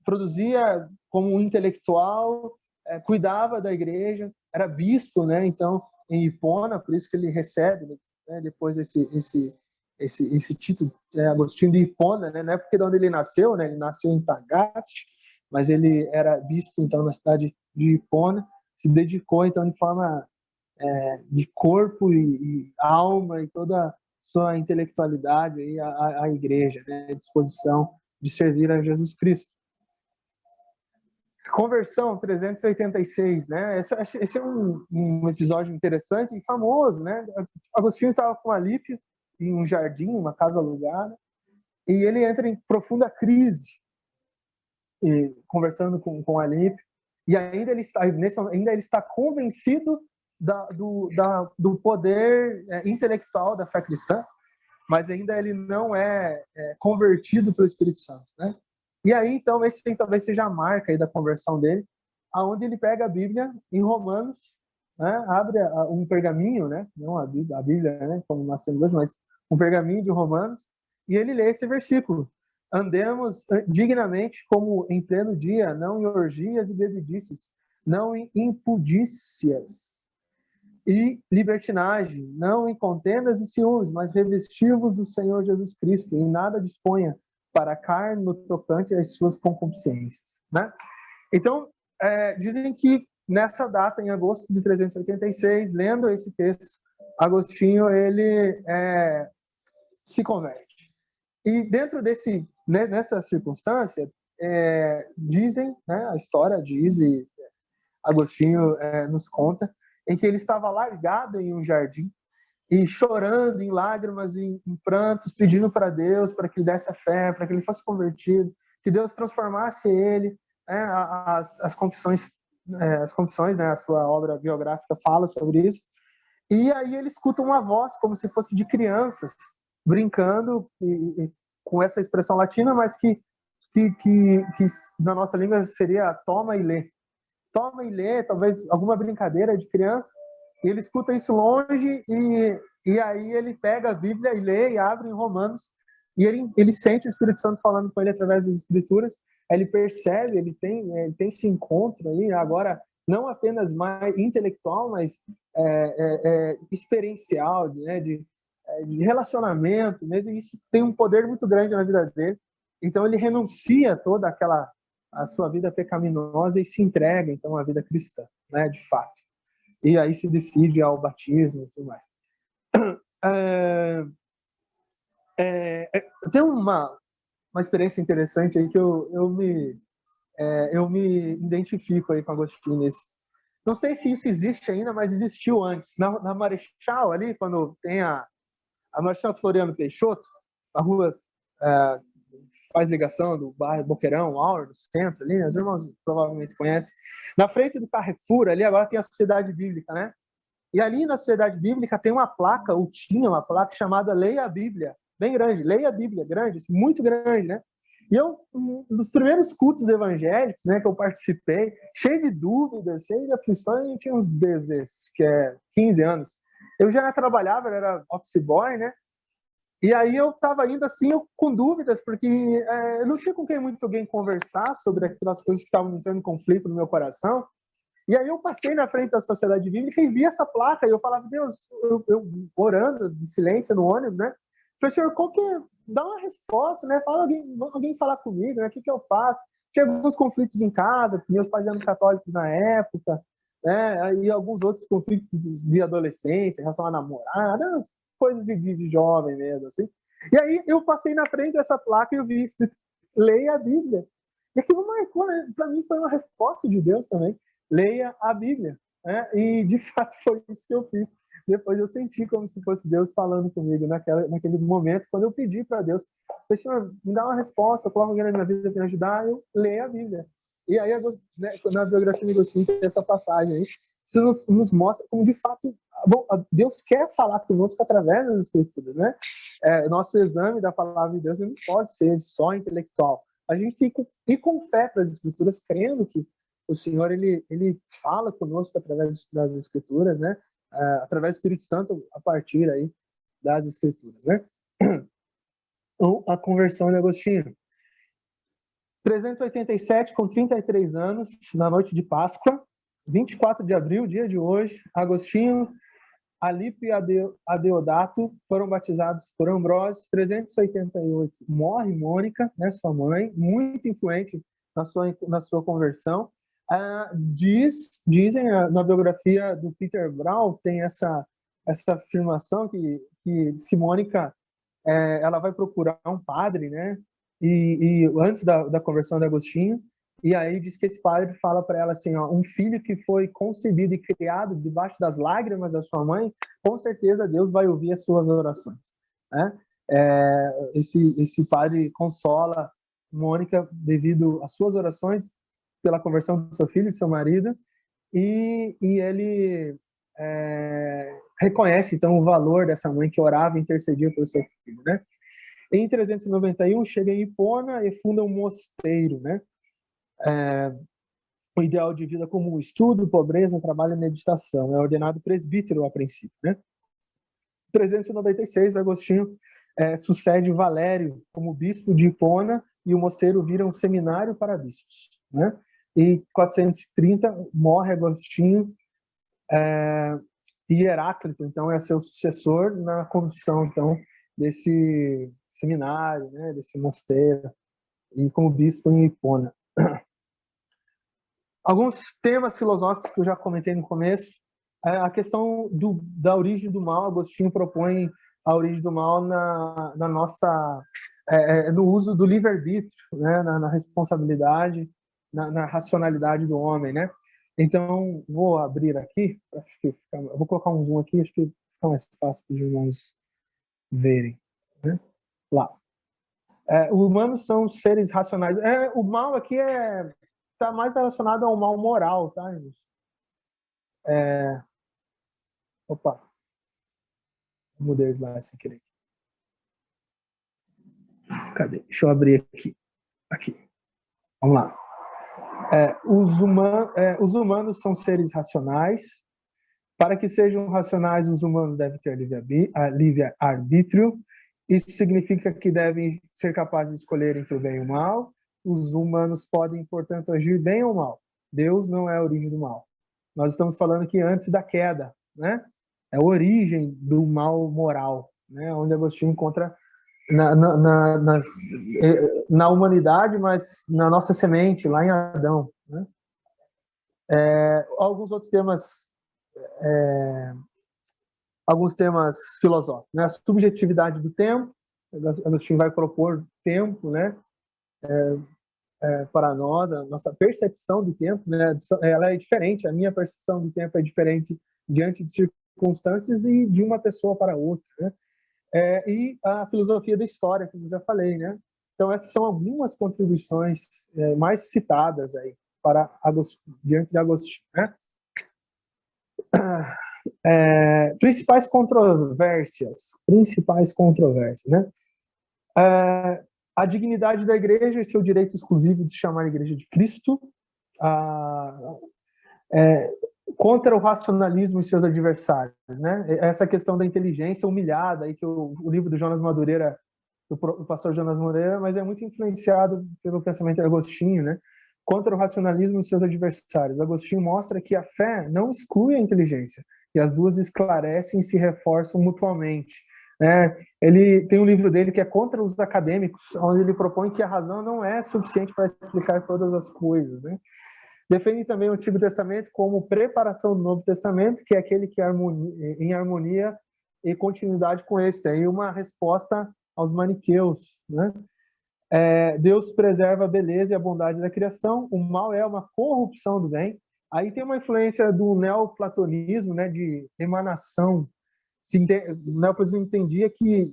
Produzia como um intelectual, cuidava da igreja, era bispo, né? Então, em Hipona, por isso que ele recebe, né, depois esse título, Agostinho de Hipona, né? Não é porque de onde ele nasceu, né? Ele nasceu em Tagaste, mas ele era bispo, então, na cidade de Hipona, se dedicou, então, de forma de corpo e alma e toda a sua intelectualidade aí à igreja, né? À disposição de servir a Jesus Cristo. Conversão 386, né? Esse é um episódio interessante e famoso, né? Agostinho estava com Alípio em um jardim, uma casa alugada, e ele entra em profunda crise, conversando com Alípio, e ainda ele está convencido do poder intelectual da fé cristã, mas ainda ele não é convertido pelo Espírito Santo, né? E aí, então, esse talvez seja a marca aí da conversão dele, aonde ele pega a Bíblia em Romanos, né? Abre um pergaminho, né? Não a Bíblia, né? Como nós temos hoje, mas um pergaminho de Romanos, e ele lê esse versículo: andemos dignamente como em pleno dia, não em orgias e bebedices, não em impudícias e libertinagem, não em contendas e ciúmes, mas revestivos do Senhor Jesus Cristo, e em nada disponha para a carne no tocante às suas concupiscências, né? Então, dizem que nessa data, em agosto de 386, lendo esse texto, Agostinho, ele se converte. E dentro nessa circunstância, dizem, né, a história diz, e Agostinho nos conta, em que ele estava largado em um jardim, e chorando em lágrimas, em prantos, pedindo para Deus, para que ele desse a fé, para que ele fosse convertido, que Deus transformasse ele, né? As confissões, né? A sua obra biográfica fala sobre isso. E aí ele escuta uma voz, como se fosse de crianças, brincando, e com essa expressão latina, mas que na nossa língua seria toma e lê. Toma e lê, talvez alguma brincadeira de criança. E ele escuta isso longe e aí ele pega a Bíblia e lê e abre em Romanos, e ele sente o Espírito Santo falando com ele através das Escrituras. Aí ele percebe, ele tem esse encontro aí, agora não apenas mais intelectual, mas experiencial, né, de relacionamento mesmo, e isso tem um poder muito grande na vida dele. Então ele renuncia toda aquela a sua vida pecaminosa e se entrega, então, à vida cristã, né, de fato. E aí se decide ao batismo e tudo mais. Tem uma experiência interessante aí que eu me identifico aí com Agostinho nesse. Não sei se isso existe ainda, mas existiu antes. Na Marechal, ali, quando tem a Marechal Floriano Peixoto, a rua faz ligação do bairro Boqueirão, Aur, do centro ali, né? Os irmãos provavelmente conhecem. Na frente do Carrefour, ali agora tem a Sociedade Bíblica, né? E ali na Sociedade Bíblica tem uma placa, ou tinha uma placa chamada Leia a Bíblia, bem grande, Leia a Bíblia, grande, muito grande, né? E um dos primeiros cultos evangélicos, né, que eu participei, cheio de dúvidas, cheio de aflições, eu tinha uns 15 anos. Eu já trabalhava, eu era office boy, né? E aí eu estava indo assim, com dúvidas, porque eu não tinha com quem muito alguém conversar sobre aquelas coisas que estavam entrando em conflito no meu coração. E aí eu passei na frente da Sociedade Bíblica e vi essa placa, e eu falava, Deus, eu orando em silêncio no ônibus, né? Falei, Senhor, qual que é? Dá uma resposta, né? Fala alguém falar comigo, né? O que eu faço? Tinha alguns conflitos em casa, porque meus pais eram católicos na época, né? E alguns outros conflitos de adolescência, em relação a namorada, coisas de jovem mesmo, assim. E aí eu passei na frente dessa placa e eu vi escrito, leia a Bíblia. E aquilo marcou, né? Para mim foi uma resposta de Deus também. Leia a Bíblia, né? E de fato foi isso que eu fiz. Depois eu senti como se fosse Deus falando comigo naquele momento, quando eu pedi para Deus, Senhor, me dá uma resposta, coloca alguém na minha vida para me ajudar, eu leio a Bíblia. E aí, né, na biografia de Agostinho, tem essa passagem aí, isso nos mostra como, de fato, Deus quer falar conosco através das Escrituras, né? Nosso exame da palavra de Deus não pode ser só intelectual. A gente tem que ir com fé para as Escrituras, crendo que o Senhor ele fala conosco através das Escrituras, né? Através do Espírito Santo, a partir aí das Escrituras, né? Então, a conversão de Agostinho. 387, com 33 anos, na noite de Páscoa, 24 de abril, dia de hoje, Agostinho, Alípio e Adeodato foram batizados por Ambrósio. 388, morre Mônica, né, sua mãe, muito influente na sua conversão. Dizem na biografia do Peter Brown, tem essa afirmação que diz que Mônica ela vai procurar um padre, né? E antes da conversão de Agostinho, e aí diz que esse padre fala para ela assim, ó, um filho que foi concebido e criado debaixo das lágrimas da sua mãe, com certeza Deus vai ouvir as suas orações, né? Esse padre consola Mônica devido às suas orações pela conversão do seu filho e do seu marido, e ele reconhece, então, o valor dessa mãe que orava e intercedia pelo seu filho, né? Em 391, chega em Hipona e funda um mosteiro, né? O ideal de vida comum, estudo, pobreza, trabalho e meditação. É ordenado presbítero a princípio, né? 396, Agostinho sucede Valério como bispo de Hipona e o mosteiro vira um seminário para bispos, né? E 430 morre Agostinho e Heráclito, então, é seu sucessor na condução, então, desse seminário, né, desse mosteiro, e como bispo em Hipona. Alguns temas filosóficos que eu já comentei no começo, a questão da origem do mal. Agostinho propõe a origem do mal na nossa, no uso do livre-arbítrio, né, na responsabilidade, na racionalidade do homem, né? Então, vou abrir aqui, vou colocar um zoom aqui, acho que fica mais fácil para os irmãos verem, né? Lá. Humanos são seres racionais. O mal aqui está mais relacionado ao mal moral, tá, gente? Opa, mudei o slide sem querer. Cadê? Deixa eu abrir aqui. Aqui. Vamos lá. Os humanos são seres racionais. Para que sejam racionais, os humanos devem ter livre-arbítrio. Isso significa que devem ser capazes de escolher entre o bem e o mal. Os humanos podem, portanto, agir bem ou mal. Deus não é a origem do mal. Nós estamos falando aqui antes da queda, né? É a origem do mal moral, né? Onde Agostinho encontra na humanidade, mas na nossa semente, lá em Adão, né? Alguns outros temas, alguns temas filosóficos, né? A subjetividade do tempo, Agostinho vai propor tempo, né? Para nós, a nossa percepção do tempo, né? Ela é diferente, a minha percepção do tempo é diferente diante de circunstâncias e de uma pessoa para outra, né? E a filosofia da história, como eu já falei, né? Então, essas são algumas contribuições mais citadas aí para diante de Agostinho, né? Principais controvérsias, né? A dignidade da igreja e seu direito exclusivo de se chamar Igreja de Cristo, contra o racionalismo e seus adversários, né? Essa questão da inteligência humilhada, aí que o livro do Jonas Madureira, do pastor Jonas Madureira, mas é muito influenciado pelo pensamento de Agostinho, né? Contra o racionalismo e seus adversários. Agostinho mostra que a fé não exclui a inteligência, e as duas esclarecem e se reforçam mutuamente. Ele tem um livro dele que é Contra os Acadêmicos, onde ele propõe que a razão não é suficiente para explicar todas as coisas, né? Defende também o Antigo Testamento como preparação do Novo Testamento, que é aquele que é em harmonia e continuidade com este. Aí uma resposta aos maniqueus, né? Deus preserva a beleza e a bondade da criação, o mal é uma corrupção do bem. Aí tem uma influência do neoplatonismo, né, de emanação. O neoplatonismo entendia que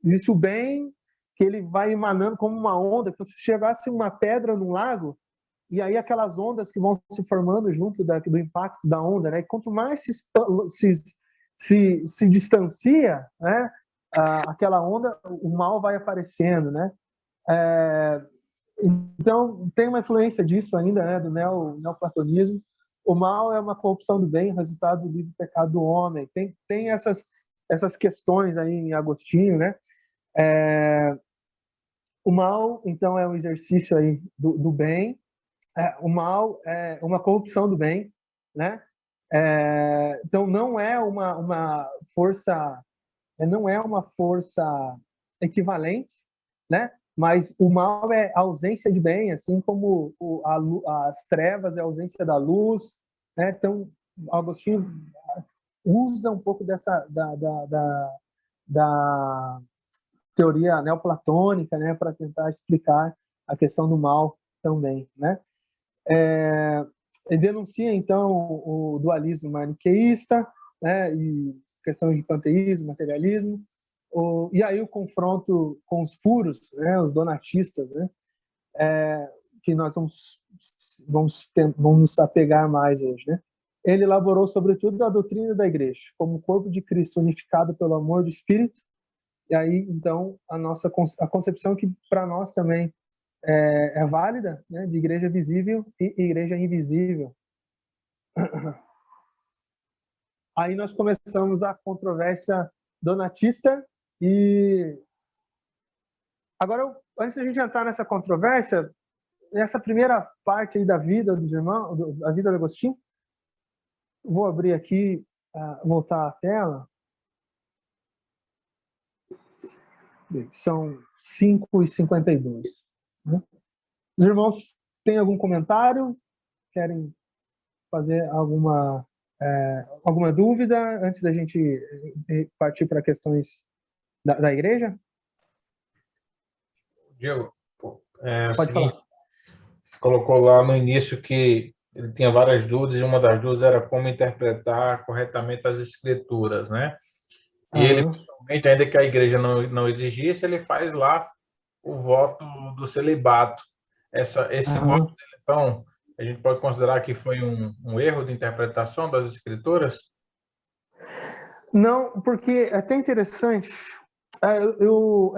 existe o bem, que ele vai emanando como uma onda, que se chegasse uma pedra num lago, e aí aquelas ondas que vão se formando junto do impacto da onda, né? E quanto mais se distancia, né, aquela onda, o mal vai aparecendo, né? Então tem uma influência disso ainda, né, do neoplatonismo. O mal é uma corrupção do bem, resultado do livre pecado do homem. Tem essas questões aí em Agostinho, né? O mal, então, é um exercício aí do bem. O mal é uma corrupção do bem, né? Então não é uma força, não é uma força equivalente, né? Mas o mal é a ausência de bem, assim como as trevas é a ausência da luz, né? Então Agostinho usa um pouco dessa da teoria neoplatônica, né, para tentar explicar a questão do mal também, né? Ele denuncia então o dualismo maniqueísta, né, e questões de panteísmo, materialismo, e aí o confronto com os puros, né, os donatistas, né, que nós vamos nos apegar mais hoje, né? Ele elaborou sobretudo a doutrina da igreja como corpo de Cristo unificado pelo amor do Espírito. E aí então a concepção que para nós também é válida, né, de igreja visível e igreja invisível. Aí nós começamos a controvérsia donatista e agora, antes da gente entrar nessa controvérsia, nessa primeira parte aí da vida dos irmãos, da vida de Agostinho, vou abrir aqui, voltar a tela. São 5h52. Né? Os irmãos têm algum comentário? Querem fazer alguma dúvida antes da gente partir para questões da igreja? Diego, Pode falar. Você colocou lá no início que ele tinha várias dúvidas e uma das dúvidas era como interpretar corretamente as escrituras, né? E ele, pessoalmente, ainda que a igreja não exigisse, ele faz lá o voto do celibato. Esse voto, então, a gente pode considerar que foi um erro de interpretação das escrituras? Não, porque é até interessante. É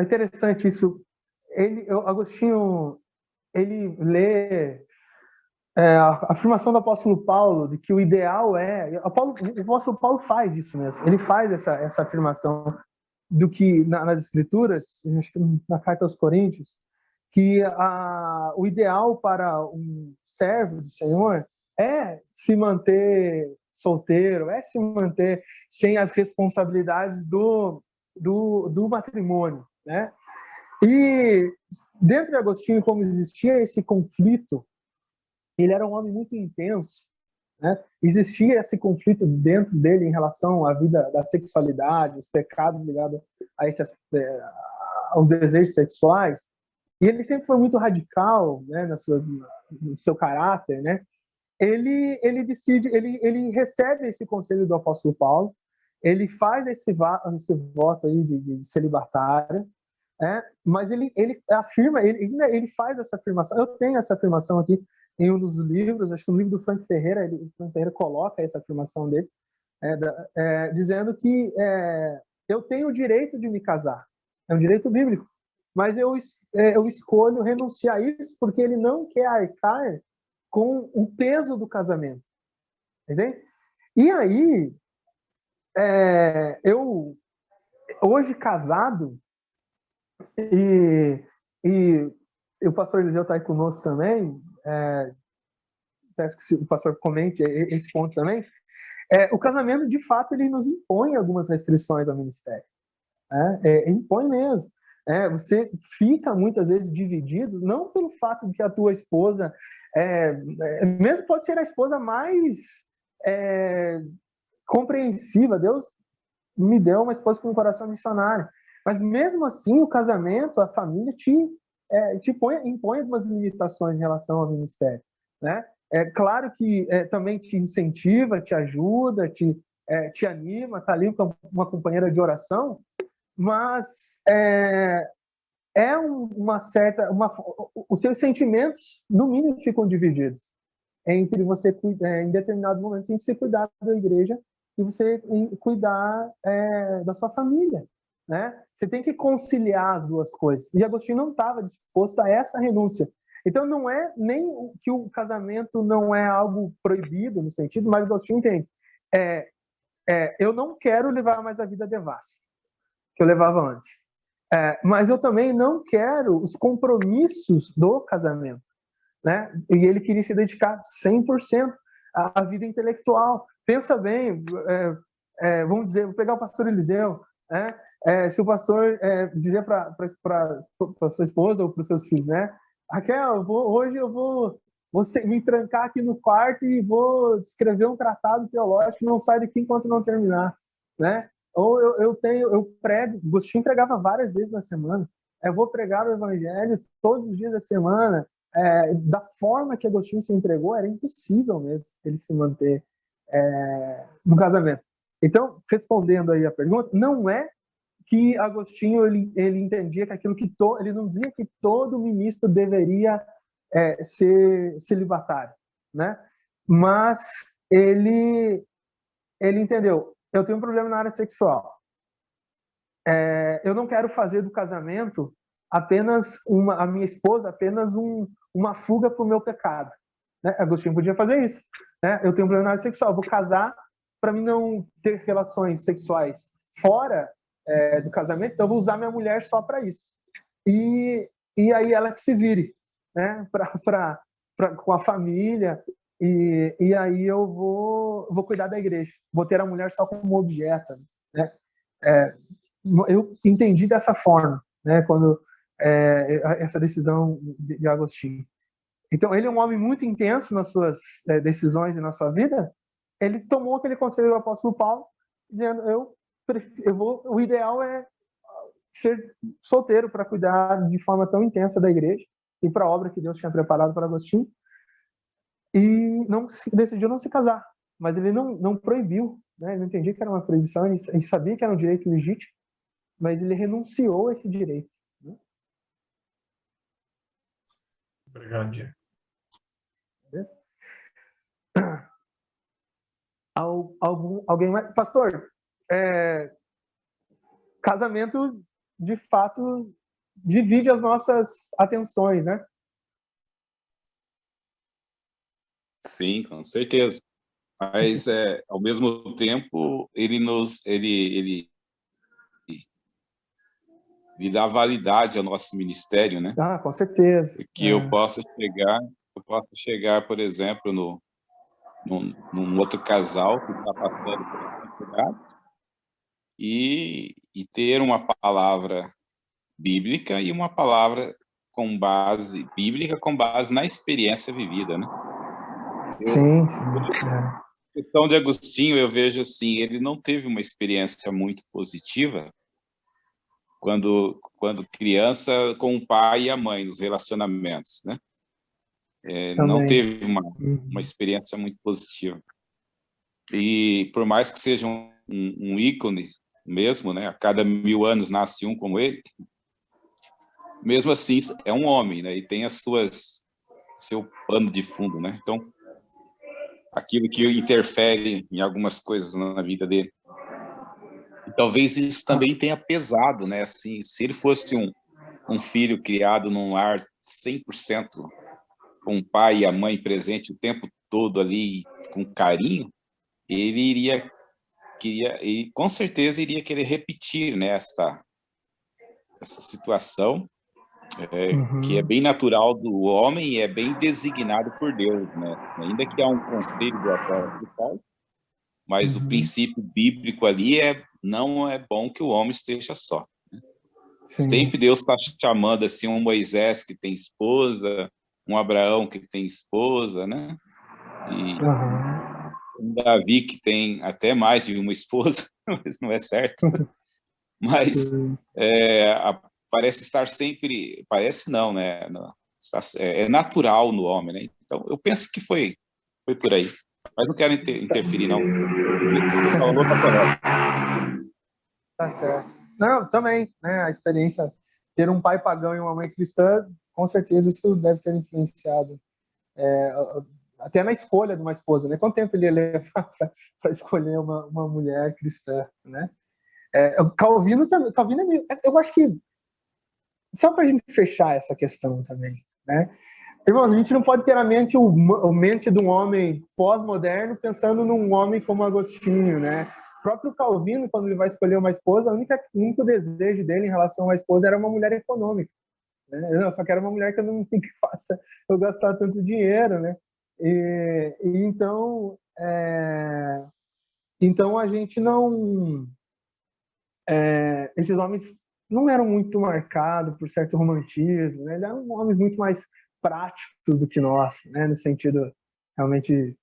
interessante isso. Agostinho, ele lê a afirmação do apóstolo Paulo de que o ideal o apóstolo Paulo faz isso mesmo. Ele faz essa afirmação do que nas escrituras, acho que na carta aos Coríntios, que o ideal para um servo do Senhor é se manter solteiro, se manter sem as responsabilidades do matrimônio, né? E dentro de Agostinho, como existia esse conflito, ele era um homem muito intenso, né? Existia esse conflito dentro dele em relação à vida da sexualidade, os pecados ligados a esses, aos desejos sexuais. E ele sempre foi muito radical, né, no seu caráter, né? Ele decide, ele recebe esse conselho do apóstolo Paulo, ele faz esse voto aí de celibatário, mas ele afirma, ele faz essa afirmação. Eu tenho essa afirmação aqui em um dos livros, acho que no livro do Frank Ferreira, o Frank Ferreira coloca essa afirmação dele, dizendo que eu tenho o direito de me casar, é um direito bíblico, mas eu escolho renunciar a isso porque ele não quer arcar com o peso do casamento, entende? E aí, eu hoje casado, e o pastor Eliseu está aí conosco também, peço que o pastor comente esse ponto também, o casamento, de fato, ele nos impõe algumas restrições ao ministério, impõe mesmo. Você fica muitas vezes dividido, não pelo fato de que a tua esposa, mesmo pode ser a esposa mais compreensiva, Deus me deu uma esposa com um coração missionário, mas mesmo assim o casamento, a família impõe algumas limitações em relação ao ministério, né? É claro que também te incentiva, te ajuda, te anima, tá ali com uma companheira de oração, mas os seus sentimentos, no mínimo, ficam divididos entre você, em determinado momento, tem que se cuidar da igreja e você cuidar da sua família, né? Você tem que conciliar as duas coisas. E Agostinho não estava disposto a essa renúncia. Então, não é nem que o casamento não é algo proibido no sentido, mas Agostinho entende. Eu não quero levar mais a vida devassa que eu levava antes. Mas eu também não quero os compromissos do casamento, né? E ele queria se dedicar 100% à vida intelectual. Pensa bem, vamos dizer, vou pegar o pastor Eliseu, né? Se o pastor dizer para sua esposa ou para os seus filhos, né? Raquel, hoje eu vou me trancar aqui no quarto e vou escrever um tratado teológico, não sai daqui enquanto não terminar, né? Ou eu prego, Agostinho pregava várias vezes na semana, eu vou pregar o evangelho todos os dias da semana, da forma que Agostinho se entregou, era impossível mesmo ele se manter no casamento. Então, respondendo aí a pergunta, não é que Agostinho ele entendia que aquilo que ele não dizia que todo ministro deveria ser celibatário, né? Mas ele entendeu, eu tenho um problema na área sexual, eu não quero fazer do casamento apenas a minha esposa apenas uma fuga para o meu pecado, né? Agostinho podia fazer isso, né? Eu tenho um problema na área sexual, vou casar para mim não ter relações sexuais fora do casamento, então eu vou usar minha mulher só para isso. E aí ela que se vire, né? Com a família, e aí eu vou cuidar da igreja, vou ter a mulher só como objeto, né? Eu entendi dessa forma, né? Quando essa decisão de Agostinho. Então, ele é um homem muito intenso nas suas decisões e na sua vida. Ele tomou aquele conselho do apóstolo Paulo, dizendo, o ideal é ser solteiro para cuidar de forma tão intensa da igreja e para a obra que Deus tinha preparado para Agostinho. E decidiu não se casar, mas ele não proibiu, né? Ele não entendia que era uma proibição, ele sabia que era um direito legítimo, mas ele renunciou a esse direito, né? Obrigado, Diego. Alguém mais? Pastor, casamento, de fato, divide as nossas atenções, né? Sim, com certeza. Mas, ao mesmo tempo, ele dá validade ao nosso ministério, né? Ah, com certeza. Porque eu posso chegar, por exemplo, num outro casal que está passando por dificuldades e ter uma palavra bíblica e uma palavra com base bíblica, com base na experiência vivida, né? Sim, sim. A questão de Agostinho, eu vejo assim, ele não teve uma experiência muito positiva quando criança, com o pai e a mãe, nos relacionamentos, né? Não Também. teve uma experiência muito positiva. E por mais que seja um ícone mesmo, né? A cada 1000 anos nasce um como ele, mesmo assim é um homem, né? E tem seu pano de fundo, né? Então, aquilo que interfere em algumas coisas na vida dele. E talvez isso também tenha pesado, né? Assim, se ele fosse um filho criado num lar 100% com o pai e a mãe presente o tempo todo ali, com carinho, ele e com certeza iria querer repetir, né, essa situação, que é bem natural do homem e é bem designado por Deus, né? Ainda que há um conselho do apóstolo Paulo, mas o princípio bíblico ali não é bom que o homem esteja só. Né? Sempre Deus está chamando assim um Moisés que tem esposa, um Abraão que tem esposa, né? E um Davi que tem até mais de uma esposa, mas não é certo. Mas parece estar sempre, parece não, né? É natural no homem, né? Então eu penso que foi por aí. Mas não quero interferir, não. Falou, tá correto. Tá certo. Não, também, né? A experiência, ter um pai pagão e uma mãe cristã, com certeza isso deve ter influenciado até na escolha de uma esposa, né? Quanto tempo ele ia levar para escolher uma mulher cristã, né? Calvino também, Calvino é meio, eu acho que só para a gente fechar essa questão também, né? Irmãos, a gente não pode ter a mente de um homem pós-moderno pensando num homem como Agostinho, né? O próprio Calvino, quando ele vai escolher uma esposa, o único desejo dele em relação a uma esposa era uma mulher econômica. Né? Eu só quero uma mulher que eu não que faça eu gastar tanto dinheiro, né? Então a gente não... esses homens não eram muito marcados por certo romantismo, né? Eles eram homens muito mais práticos do que nós, né? No sentido, realmente,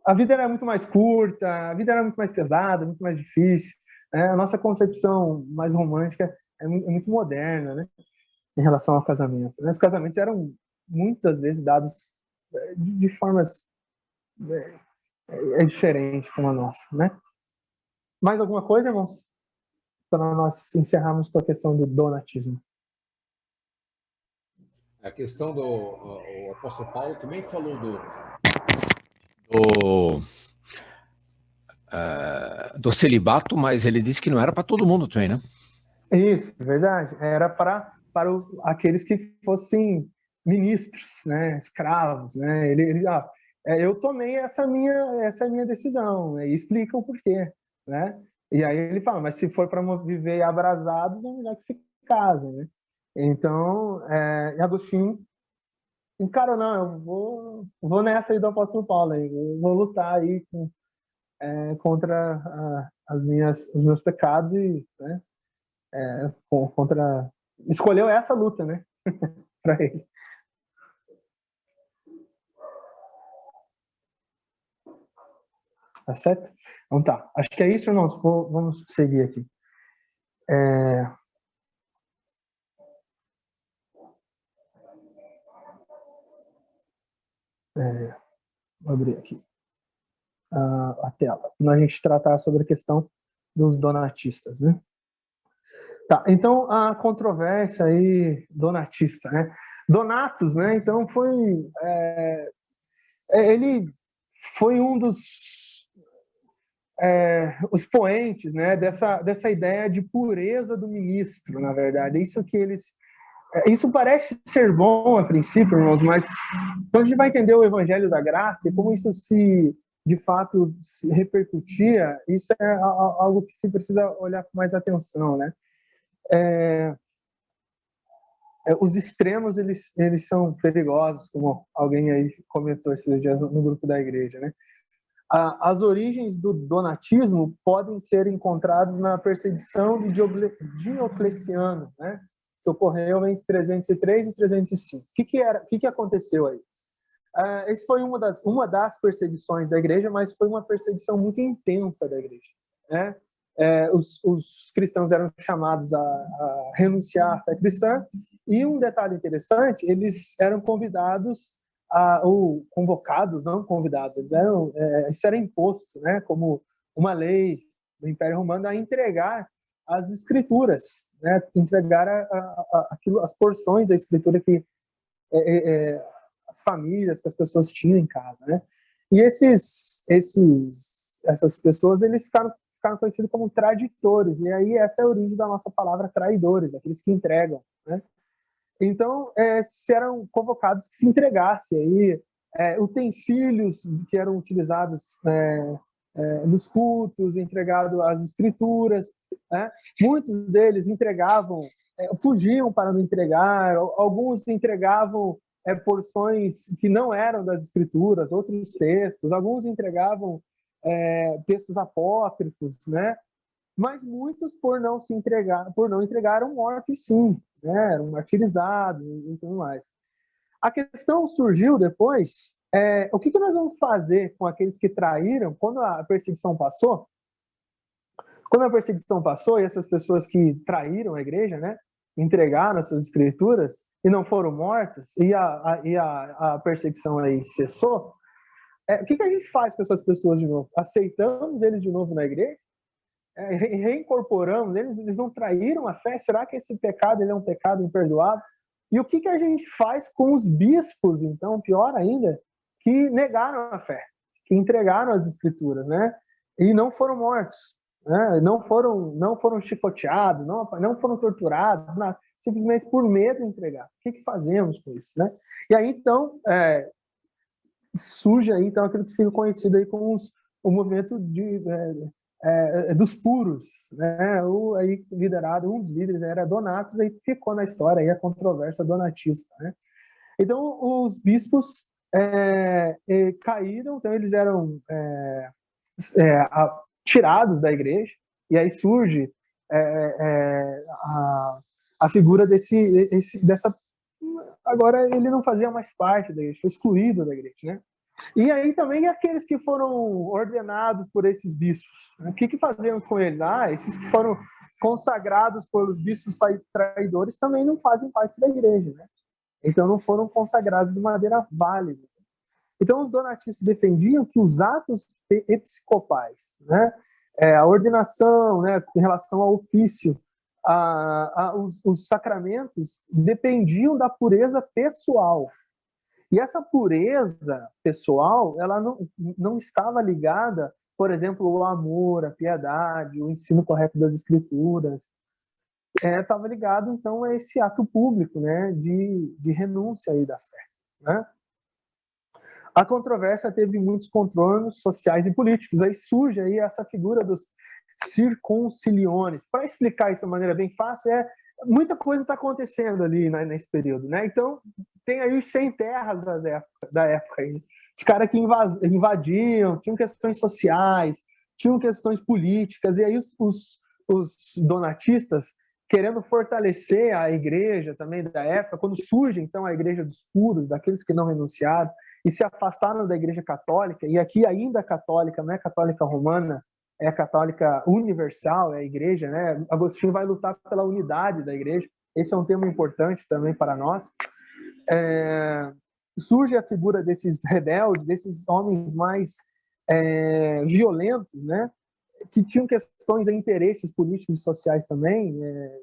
a vida era muito mais curta, a vida era muito mais pesada, muito mais difícil, né? A nossa concepção mais romântica é muito moderna, né? Em relação ao casamento, né? Os casamentos eram muitas vezes dados de formas diferentes como a nossa, né? Mais alguma coisa, irmãos? Para nós encerrarmos com a questão do donatismo. A questão o apóstolo Paulo também falou do celibato, mas ele disse que não era para todo mundo também, né? Isso, verdade. Era para aqueles que fossem ministros, né, escravos, né? Eu tomei essa minha decisão, né? E explica o porquê, né? E aí ele fala, mas se for para viver abrasados, é melhor que se casem, né? Então, Agostinho encarou, não, eu vou nessa aí do apóstolo Paulo, aí, eu vou lutar aí contra os meus pecados e, né, escolheu essa luta, né, para ele. Tá certo? Então tá, acho que é isso, irmãos. Vamos seguir aqui. Vou abrir aqui a tela, para a gente tratar sobre a questão dos donatistas, né? Tá, então a controvérsia aí donatista, né? Donatus, né? Então ele foi um dos os poentes, né? Dessa ideia de pureza do ministro, na verdade. Isso parece ser bom a princípio, irmãos, mas quando a gente vai entender o Evangelho da Graça e como isso de fato se repercutia, isso é algo que se precisa olhar com mais atenção, né? Os extremos, eles são perigosos, como alguém aí comentou esses dias no grupo da igreja, né? As origens do donatismo podem ser encontradas na perseguição de Diocleciano, né, que ocorreu entre 303 e 305. O que aconteceu aí? Esse foi uma das perseguições da igreja, mas foi uma perseguição muito intensa da igreja, né? Os cristãos eram chamados a renunciar à fé cristã, e um detalhe interessante, eles eram convidados ou convocados, não convidados, isso era imposto, né, como uma lei do Império Romano, a entregar as escrituras, né, entregar as porções da escritura que as famílias, que as pessoas tinham em casa, né? E essas pessoas, eles ficaram conhecidos como traditores, e aí essa é a origem da nossa palavra traidores, aqueles que entregam, né? Então, se eram convocados que se entregassem aí, utensílios que eram utilizados nos cultos, entregado as escrituras, né? Muitos deles entregavam, fugiam para não entregar, alguns entregavam porções que não eram das escrituras, outros textos, alguns entregavam textos apócrifos, né? Mas muitos, por não entregar, eram mortos sim, né? Eram martirizados e tudo mais. A questão surgiu depois, o que nós vamos fazer com aqueles que traíram quando a perseguição passou? Quando a perseguição passou e essas pessoas que traíram a igreja, né, entregaram as suas escrituras e não foram mortas, e a perseguição aí cessou, o que a gente faz com essas pessoas de novo? Aceitamos eles de novo na igreja? Reincorporamos eles? Eles não traíram a fé? Será que esse pecado ele é um pecado imperdoável? E o que a gente faz com os bispos, então, pior ainda, que negaram a fé, que entregaram as escrituras, né? E não foram mortos, né? Não foram chicoteados, não foram torturados, simplesmente por medo de entregar. O que fazemos com isso, né? E aí, então, surge aí, então, aquilo que fica conhecido aí como o movimento dos puros, né? Aí liderado, um dos líderes era Donatus, aí ficou na história aí a controvérsia donatista, né? Então, os bispos caíram, então eles eram tirados da igreja, e aí surge a figura dessa. Agora ele não fazia mais parte da igreja, foi excluído da igreja, né? E aí também aqueles que foram ordenados por esses bispos, né? O que fazemos com eles? Esses que foram consagrados pelos bispos traidores também não fazem parte da igreja, né? Então não foram consagrados de maneira válida. Então os donatistas defendiam que os atos episcopais, né, a ordenação, né, em relação ao ofício, os sacramentos dependiam da pureza pessoal. E essa pureza pessoal, ela não estava ligada, por exemplo, ao amor, à piedade, o ensino correto das escrituras. Estava ligado, então, a esse ato público, né, de renúncia aí da fé, né? A controvérsia teve muitos contornos sociais e políticos. Aí surge aí essa figura dos circunciliones. Para explicar isso de maneira bem fácil, muita coisa está acontecendo ali, né, nesse período, né? Então, tem aí os sem terras da época aí. Os caras que invadiam, tinham questões sociais, tinham questões políticas, e aí os donatistas, querendo fortalecer a igreja também da época, quando surge, então, a igreja dos puros, daqueles que não renunciaram, e se afastaram da igreja católica, e aqui ainda católica, não é católica romana, é a católica universal, é a igreja, né? Agostinho vai lutar pela unidade da igreja, esse é um tema importante também para nós. Surge a figura desses rebeldes, desses homens mais violentos, né? Que tinham questões de interesses políticos e sociais também,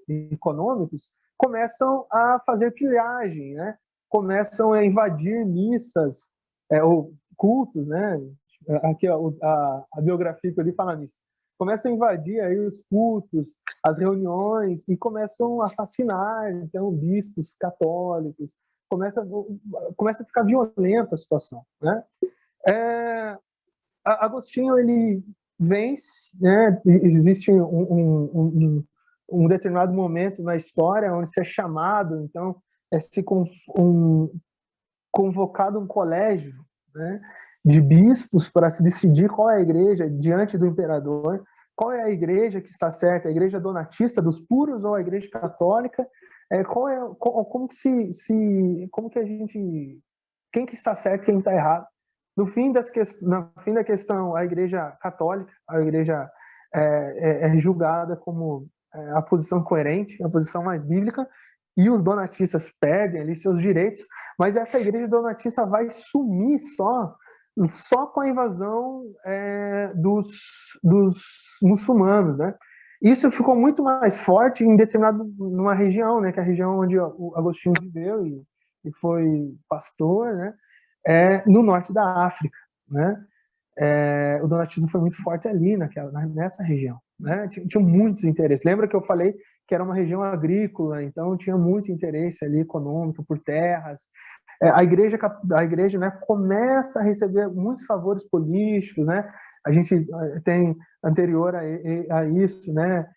econômicos, começam a fazer pilhagem, né? Começam a invadir missas ou cultos, né? Aqui a biografia que eu li fala nisso. Começam a invadir aí os cultos, as reuniões, e começam a assassinar, então, bispos católicos. Começa a ficar violenta a situação, né? Agostinho, ele vence, né? Existe um determinado momento na história onde se é chamado, então, convocado um colégio, né? de bispos para se decidir qual é a igreja diante do imperador, qual é a igreja que está certa, a igreja donatista dos puros ou a igreja católica, como que a gente, quem que está certo, quem está errado. No fim da questão, a igreja católica, a igreja é julgada como a posição coerente, a posição mais bíblica, e os donatistas perdem ali seus direitos, mas essa igreja donatista vai sumir só com a invasão dos muçulmanos, né? Isso ficou muito mais forte em numa região, né, que é a região onde o Agostinho viveu e foi pastor, né, no norte da África, né? O donatismo foi muito forte ali nessa região, né? Tinha muitos interesses. Lembra que eu falei que era uma região agrícola, então tinha muito interesse ali econômico por terras. A igreja, né, começa a receber muitos favores políticos, né? A gente tem anterior a isso, né,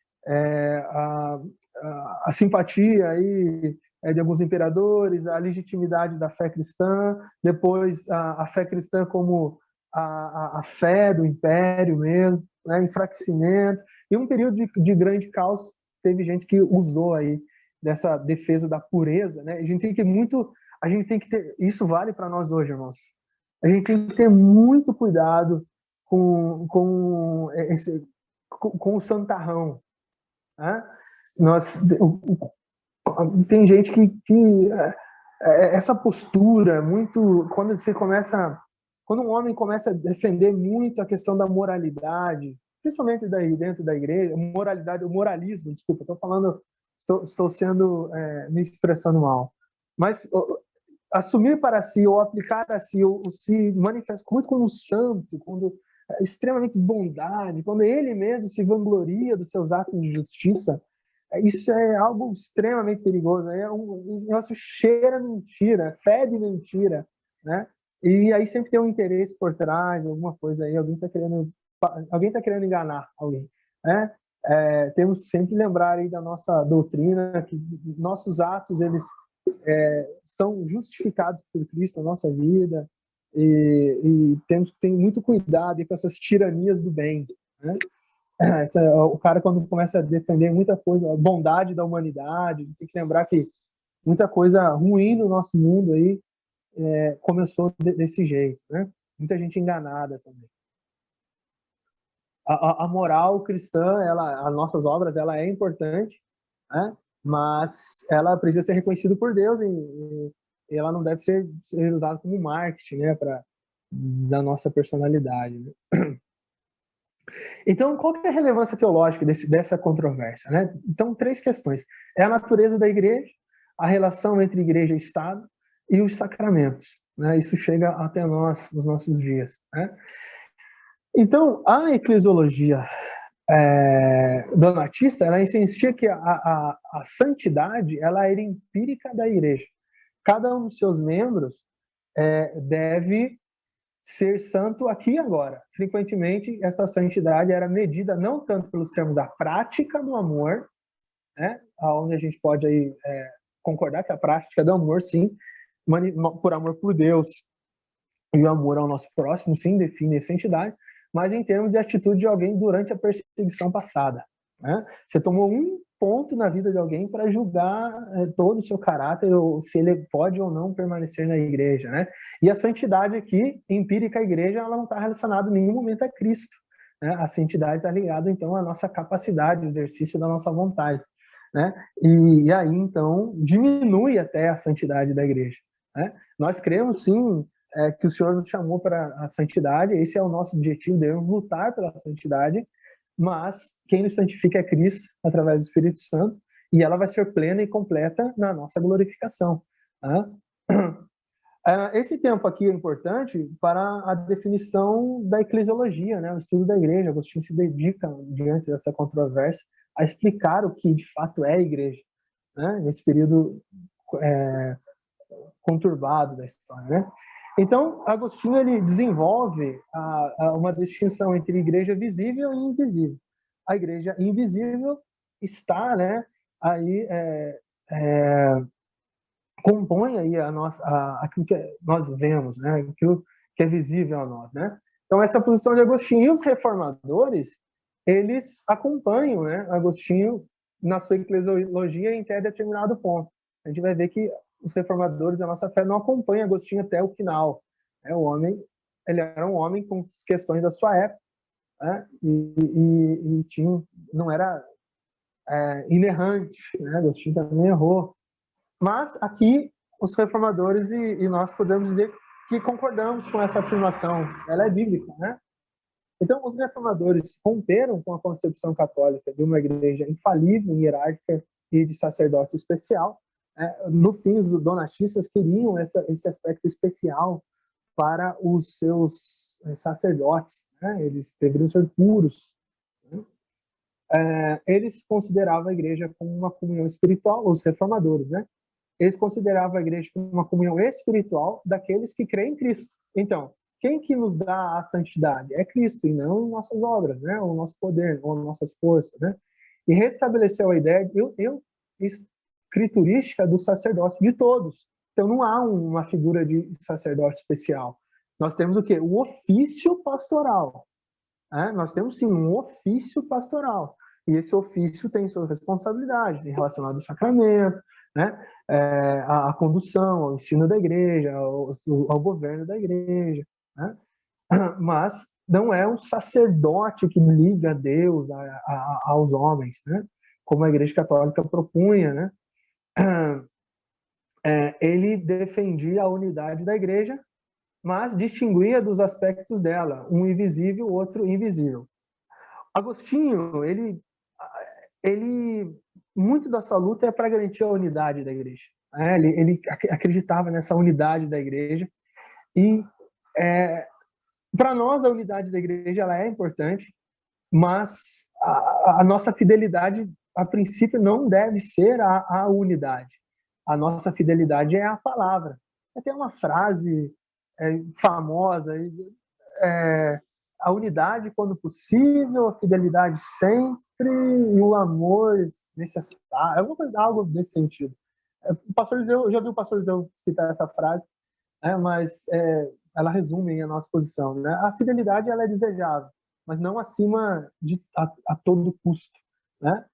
a simpatia aí de alguns imperadores, a legitimidade da fé cristã, depois a fé cristã como a fé do império mesmo, né, enfraquecimento, e um período de grande caos. Teve gente que usou aí dessa defesa da pureza, né? A gente tem que ter, isso vale para nós hoje, irmãos. A gente tem que ter muito cuidado com o santarrão, né? Tem gente que essa postura muito, quando um homem começa a defender muito a questão da moralidade, principalmente daí dentro da igreja, o moralismo, desculpa, estou me expressando mal, mas assumir para si ou aplicar a si ou se manifesta muito como um santo, quando extremamente bondade, quando ele mesmo se vangloria dos seus atos de justiça, isso é algo extremamente perigoso, é um negócio cheira mentira, fede mentira, né? E aí sempre tem um interesse por trás, alguma coisa aí, alguém está querendo enganar alguém, né? Temos sempre que lembrar aí da nossa doutrina, que nossos atos, eles são justificados por Cristo, a nossa vida, e temos que ter muito cuidado com essas tiranias do bem, né? O cara, quando começa a defender muita coisa, a bondade da humanidade, tem que lembrar que muita coisa ruim no nosso mundo aí começou desse jeito, né? Muita gente enganada também. A moral cristã, as nossas obras, ela é importante, né? Mas ela precisa ser reconhecida por Deus e ela não deve ser usada como marketing, né? Da nossa personalidade, né? Então, qual que é a relevância teológica dessa controvérsia, né? Então, 3 questões. É a natureza da igreja, a relação entre igreja e Estado e os sacramentos, né? Isso chega até nós nos nossos dias, né? Então, a eclesiologia donatista, ela insistia que a santidade ela era empírica da igreja. Cada um dos seus membros deve ser santo aqui e agora. Frequentemente, essa santidade era medida não tanto pelos termos da prática do amor, né, onde a gente pode aí, concordar que a prática do amor, sim, por amor por Deus e o amor ao nosso próximo, sim, define a santidade, mas em termos de atitude de alguém durante a perseguição passada, né? Você tomou um ponto na vida de alguém para julgar todo o seu caráter, ou se ele pode ou não permanecer na igreja, né? E a santidade aqui, empírica, a igreja, ela não está relacionada em nenhum momento a Cristo, né? A santidade está ligada, então, à nossa capacidade, ao exercício da nossa vontade, né? E aí, então, diminui até a santidade da igreja, né? Nós cremos, sim, que o Senhor nos chamou para a santidade, esse é o nosso objetivo, devemos lutar pela santidade, mas quem nos santifica é Cristo, através do Espírito Santo, e ela vai ser plena e completa na nossa glorificação. Tá? Esse tempo aqui é importante para a definição da eclesiologia, né? O estudo da igreja. Agostinho se dedica, diante dessa controvérsia, a explicar o que de fato é a igreja, né? Nesse período conturbado da história, né? Então, Agostinho ele desenvolve uma distinção entre igreja visível e invisível. A igreja invisível está, né, aí compõe aí aquilo que nós vemos, né, aquilo que é visível a nós, né? Então, essa posição de Agostinho. E os reformadores, eles acompanham, né, Agostinho na sua eclesiologia em até determinado ponto. A gente vai ver que os reformadores da nossa fé não acompanham Agostinho até o final. O homem, ele era um homem com questões da sua época, né? E tinha, não era inerrante, né? Agostinho também errou. Mas aqui os reformadores e nós podemos dizer que concordamos com essa afirmação. Ela é bíblica, né? Então, os reformadores romperam com a concepção católica de uma igreja infalível, hierárquica e de sacerdote especial. No fim, os donatistas queriam esse aspecto especial para os seus sacerdotes, né? Eles deveriam ser puros, né? Eles consideravam a igreja como uma comunhão espiritual, os reformadores, né? Eles consideravam a igreja como uma comunhão espiritual daqueles que creem em Cristo. Então, quem que nos dá a santidade? É Cristo, e não nossas obras, né? O nosso poder, ou nossas forças, né? E restabeleceu a ideia escriturística do sacerdócio de todos. Então, não há uma figura de sacerdote especial. Nós temos o quê? O ofício pastoral. Nós temos, sim, um ofício pastoral. E esse ofício tem suas responsabilidades relacionadas ao sacramento, né? A condução, ao ensino da igreja, ao governo da igreja, né? Mas não é um sacerdote que liga Deus aos homens, né? Como a Igreja Católica propunha, né? Ele defendia a unidade da igreja, mas distinguia dos aspectos dela, um invisível, outro invisível. Agostinho, ele muito da sua luta é para garantir a unidade da igreja. Ele acreditava nessa unidade da igreja e para nós a unidade da igreja ela é importante, mas a nossa fidelidade a princípio não deve ser a unidade. A nossa fidelidade é a palavra. Tem uma frase famosa, a unidade quando possível, a fidelidade sempre e o amor necessário. Algo desse sentido. O pastor Zeu, eu já vi o pastor Zeu citar essa frase, mas ela resume a nossa posição, né? A fidelidade ela é desejável, mas não acima a todo custo, né?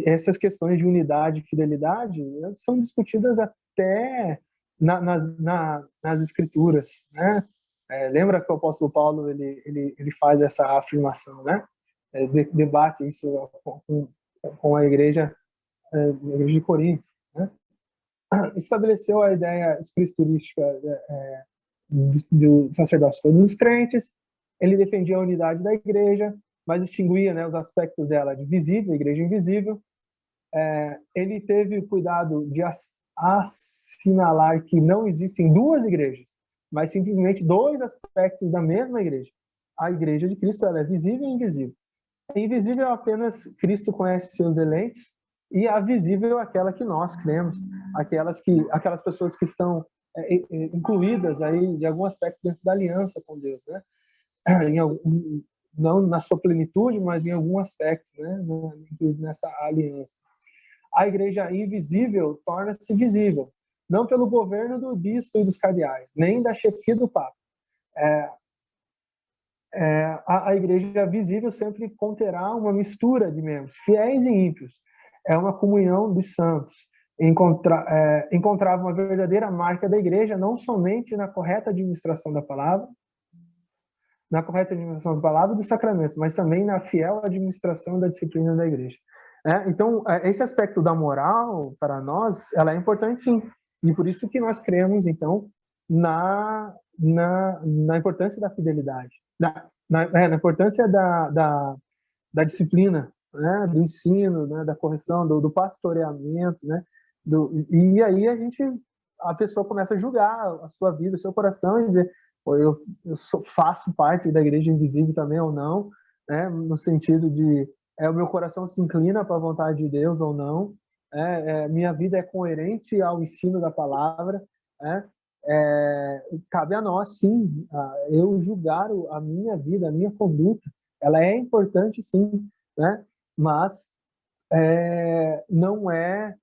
Essas questões de unidade e fidelidade são discutidas até nas escrituras, né? Lembra que o apóstolo Paulo ele faz essa afirmação, né? Debate isso com a igreja de Corinto, né? Estabeleceu a ideia escriturística do sacerdócio dos crentes. Ele defendia a unidade da igreja, mas distinguia, né, os aspectos dela de visível, igreja invisível. Ele teve o cuidado de assinalar que não existem duas igrejas, mas simplesmente dois aspectos da mesma igreja. A igreja de Cristo ela é visível e invisível. A invisível apenas Cristo conhece seus eleitos, e a visível é aquela que nós cremos, aquelas pessoas que estão incluídas aí de algum aspecto dentro da aliança com Deus, né? Não na sua plenitude, mas em algum aspecto, né? Incluído nessa aliança. A igreja invisível torna-se visível, não pelo governo do bispo e dos cardeais, nem da chefia do papa. A igreja visível sempre conterá uma mistura de membros, fiéis e ímpios. É uma comunhão dos santos. Encontrava uma verdadeira marca da igreja, não somente na correta administração da palavra, e dos sacramentos, mas também na fiel administração da disciplina da igreja. Então, esse aspecto da moral, para nós, ela é importante sim. E por isso que nós cremos, então, na importância da fidelidade, na importância da disciplina, né, do ensino, né, da correção, do pastoreamento, né, e aí a pessoa começa a julgar a sua vida, o seu coração, e dizer, eu faço parte da igreja invisível também ou não, né, no sentido de o meu coração se inclina para a vontade de Deus ou não, minha vida é coerente ao ensino da palavra, cabe a nós, sim, eu julgar a minha vida, a minha conduta, ela é importante, sim, né? Mas não é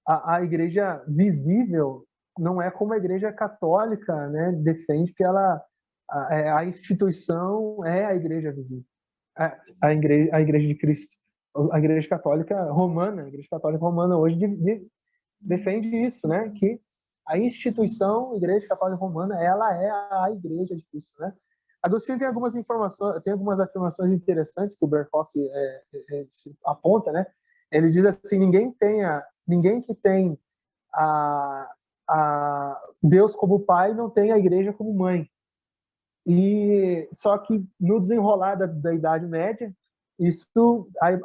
a igreja visível não é como a Igreja Católica, né, defende que a instituição é a Igreja visível, a Igreja de Cristo. A Igreja Católica Romana, hoje defende isso, né, que a instituição Igreja Católica Romana, ela é a Igreja de Cristo, né? Agostinho tem algumas informações, tem algumas afirmações interessantes que o Berkhoff aponta, né? Ele diz assim: ninguém que tem Deus como pai não tem a Igreja como mãe. E só que no desenrolar da Idade Média,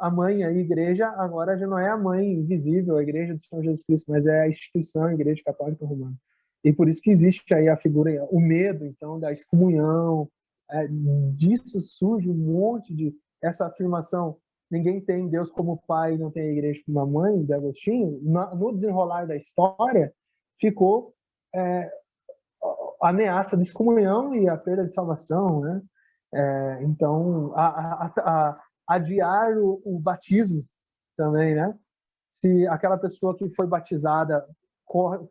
a mãe, a Igreja, agora já não é a mãe invisível, a Igreja do Senhor Jesus Cristo, mas é a instituição, a Igreja Católica Romana. E por isso que existe aí a figura, o medo, então, da excomunhão. Disso surge um monte de essa afirmação: ninguém tem Deus como pai, não tem a Igreja como a mãe, de Agostinho. No desenrolar da história ficou a ameaça de excomunhão e a perda de salvação, né? Então adiar o batismo também, né? Se aquela pessoa que foi batizada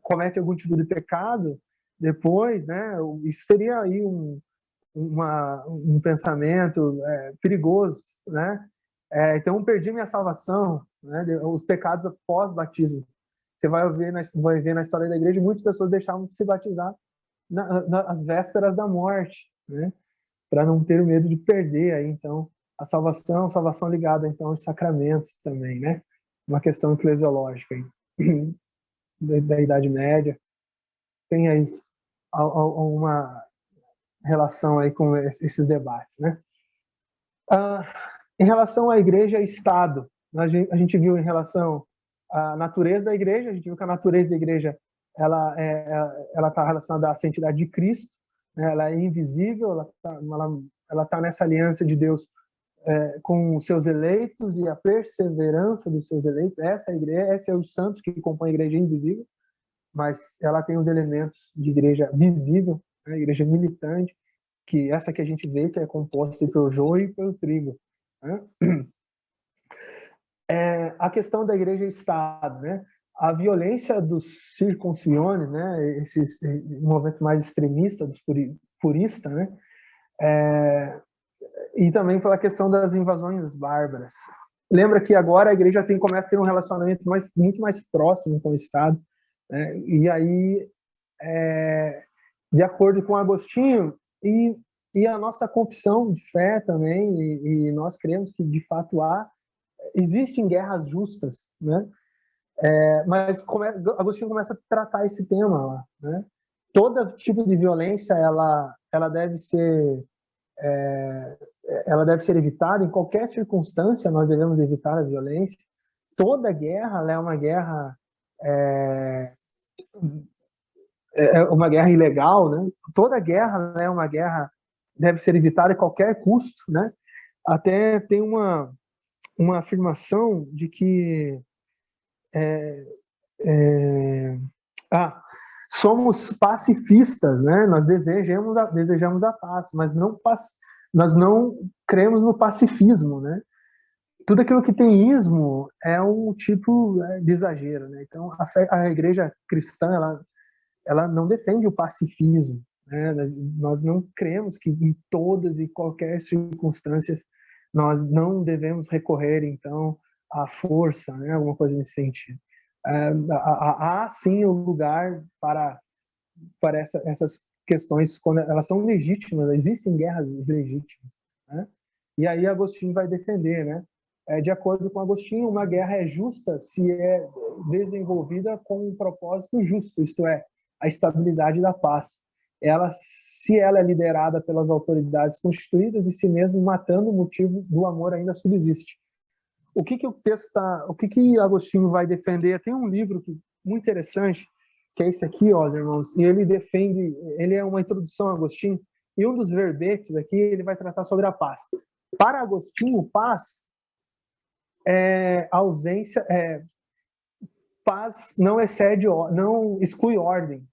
comete algum tipo de pecado depois, né? Isso seria aí um pensamento perigoso, né? Então, perdi minha salvação, né? Os pecados após batismo. Você vai ver na história da igreja, muitas pessoas deixavam de se batizar nas vésperas da morte, né? Para não ter o medo de perder aí, então, a salvação ligada, então, aos sacramentos também, né? Uma questão eclesiológica aí, da Idade Média. Tem aí uma relação aí com esses debates, né? Em relação à igreja e Estado, a gente viu em relação à natureza da igreja, a gente viu que a natureza da igreja ela está relacionada à santidade de Cristo, né? Ela é invisível, ela tá nessa aliança de Deus com os seus eleitos e a perseverança dos seus eleitos. Essa é a igreja, esses são os santos que compõem a igreja invisível, mas ela tem os elementos de igreja visível, né? Igreja militante, que essa que a gente vê que é composta pelo joio e pelo trigo, né? A questão da igreja e Estado, né? A violência dos circunciones, né? Esse movimento mais extremista dos puristas, né? E também pela questão das invasões bárbaras. Lembra que agora a igreja começa a ter um relacionamento muito mais próximo com o Estado, né? E aí, de acordo com Agostinho e a nossa confissão de fé também, e nós cremos que de fato existem guerras justas, né? Mas Agostinho começa a tratar esse tema lá, né? Todo tipo de violência ela deve ser evitada em qualquer circunstância. Nós devemos evitar a violência. Toda guerra ela é uma guerra ilegal, né? Toda guerra é uma guerra, deve ser evitada a qualquer custo, né? Até tem uma afirmação de que somos pacifistas, né? Nós desejamos a paz, mas nós não cremos no pacifismo, né? Tudo aquilo que tem ismo é um tipo de exagero, né? Então a igreja cristã ela não defende o pacifismo, né? Nós não cremos que em todas e qualquer circunstâncias nós não devemos recorrer então à força, né? Alguma coisa nesse sentido. Há sim um lugar para essas questões quando elas são legítimas. Existem guerras legítimas, né? E aí Agostinho vai defender, né? De acordo com Agostinho, uma guerra é justa se é desenvolvida com um propósito justo, isto é, a estabilidade da paz. Se ela é liderada pelas autoridades constituídas e se mesmo matando, o motivo do amor ainda subsiste. O que Agostinho vai defender? Tem um livro muito interessante, que é esse aqui, ó, irmãos, e ele é uma introdução a Agostinho, e um dos verbetes aqui, ele vai tratar sobre a paz. Para Agostinho, paz é ausência, paz não exclui ordem.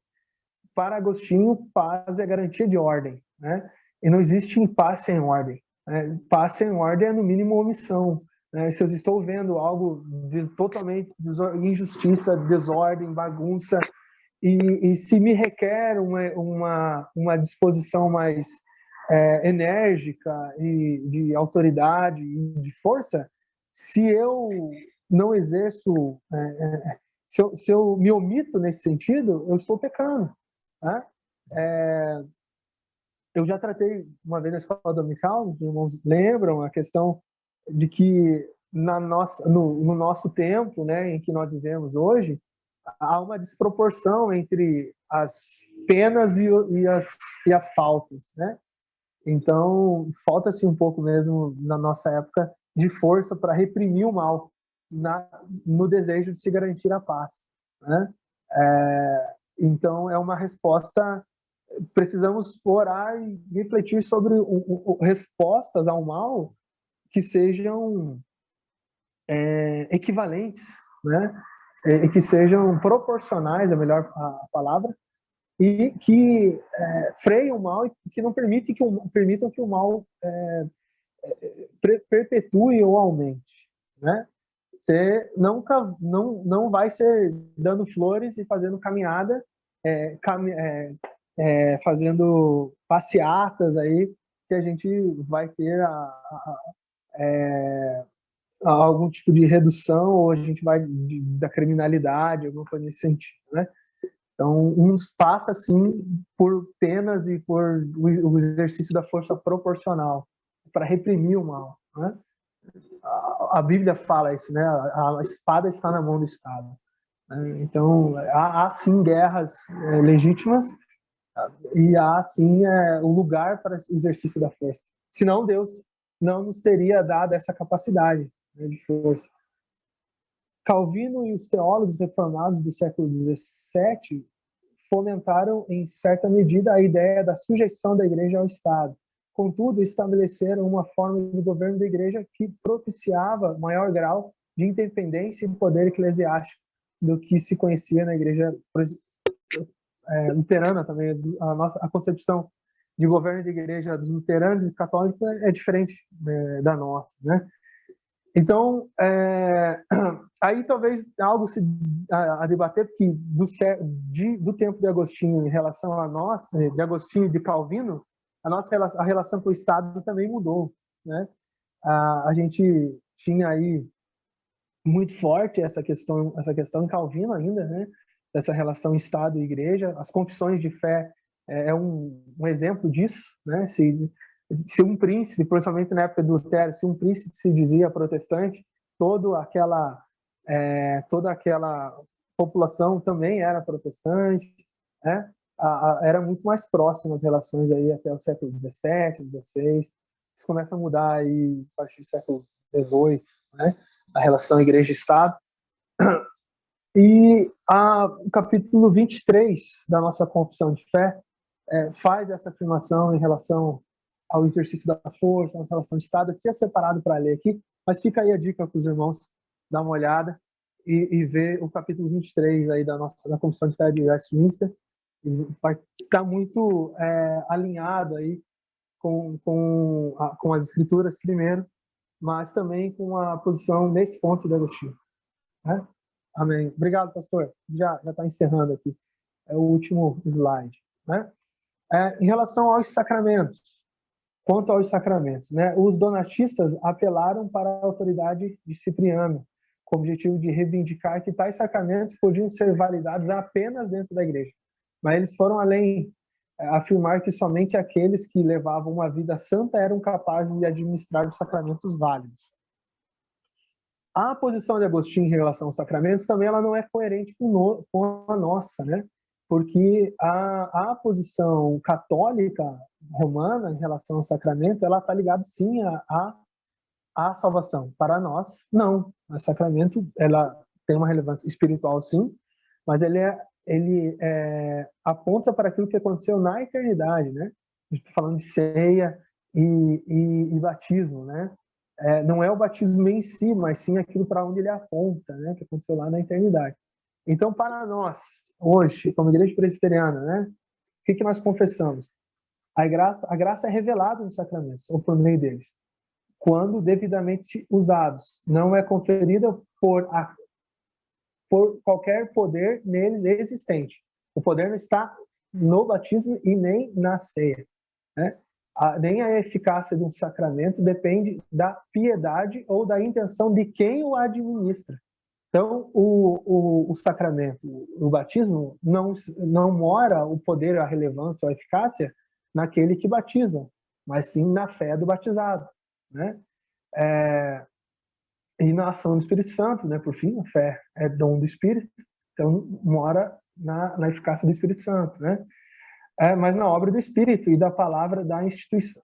Para Agostinho, paz é garantia de ordem, né? E não existe paz sem ordem, né? Paz sem ordem é, no mínimo, omissão, né? Se eu estou vendo algo totalmente injustiça, desordem, bagunça, e se me requer uma disposição mais enérgica e de autoridade e de força, se eu não exerço, se eu me omito nesse sentido, eu estou pecando. Né? Eu já tratei uma vez na escola dominical, os irmãos lembram a questão de que no nosso tempo, né, em que nós vivemos hoje, há uma desproporção entre as penas e as faltas, né? Então, falta-se um pouco mesmo, na nossa época, de força para reprimir o mal, no desejo de se garantir a paz, né? Então, é uma resposta. Precisamos orar e refletir sobre respostas ao mal que sejam equivalentes, né? E que sejam proporcionais, é melhor a palavra, e que freiem o mal e que não permitam que o mal perpetue ou aumente, né? Você nunca não vai ser dando flores e fazendo caminhada, fazendo passeatas aí que a gente vai ter algum tipo de redução, ou a gente vai da criminalidade, alguma coisa nesse sentido, né? Então, uns passa, sim, por penas e por o exercício da força proporcional para reprimir o mal, né? A Bíblia fala isso, né? A espada está na mão do Estado. Né? Então, há sim guerras legítimas e há sim o lugar para o exercício da força. Senão, Deus não nos teria dado essa capacidade, né, de força. Calvino e os teólogos reformados do século XVII fomentaram, em certa medida, a ideia da sujeição da Igreja ao Estado. Contudo, estabeleceram uma forma de governo da Igreja que propiciava maior grau de independência e poder eclesiástico do que se conhecia na Igreja luterana também. A concepção de governo da Igreja dos luteranos e católicos é diferente da nossa, né? Então, aí talvez algo a debater, porque do tempo de Agostinho em relação a nós, de Agostinho e de Calvino, a relação com o Estado também mudou, né? A gente tinha aí muito forte essa questão em Calvino ainda, né? Dessa relação Estado e Igreja. As confissões de fé é um exemplo disso, né? Se um príncipe, principalmente na época do Lutero, se um príncipe se dizia protestante, toda aquela população também era protestante, né? Era muito mais próximo as relações aí até o século XVII, XVI. Isso começa a mudar aí a partir do século XVIII, né? A relação igreja-estado. E o capítulo 23 da nossa confissão de fé faz essa afirmação em relação ao exercício da força, na relação de Estado. Eu tinha separado para ler aqui, mas fica aí a dica para os irmãos dar uma olhada e ver o capítulo 23 aí da confissão de fé de Westminster. E vai estar muito alinhado aí com as escrituras primeiro, mas também com a posição nesse ponto de Agostinho. Né? Amém. Obrigado, pastor. Já está encerrando aqui. É o último slide. Né? Em relação aos sacramentos, quanto aos sacramentos, né? Os donatistas apelaram para a autoridade de Cipriano, com o objetivo de reivindicar que tais sacramentos podiam ser validados apenas dentro da igreja. Mas eles foram além, afirmar que somente aqueles que levavam uma vida santa eram capazes de administrar os sacramentos válidos. A posição de Agostinho em relação aos sacramentos também ela não é coerente com a nossa, né? Porque a posição católica romana em relação ao sacramento, ela está ligada sim à salvação. Para nós, não. O sacramento ela tem uma relevância espiritual, sim, mas ele aponta para aquilo que aconteceu na eternidade, né? A gente está falando de ceia e batismo, né? Não é o batismo em si, mas sim aquilo para onde ele aponta, né? Que aconteceu lá na eternidade. Então, para nós, hoje, como igreja presbiteriana, né? O que nós confessamos? A graça é revelada nos sacramentos, ou por meio deles, quando devidamente usados. Não é conferida por qualquer poder neles existente, O poder não está no batismo e nem na ceia, né? Nem a eficácia de um sacramento depende da piedade ou da intenção de quem o administra. Então, o sacramento, o batismo, não mora o poder, a relevância, a eficácia naquele que batiza, mas sim na fé do batizado, né? E na ação do Espírito Santo, né? Por fim, a fé é dom do Espírito, então mora na eficácia do Espírito Santo, né? Mas na obra do Espírito e da palavra da instituição,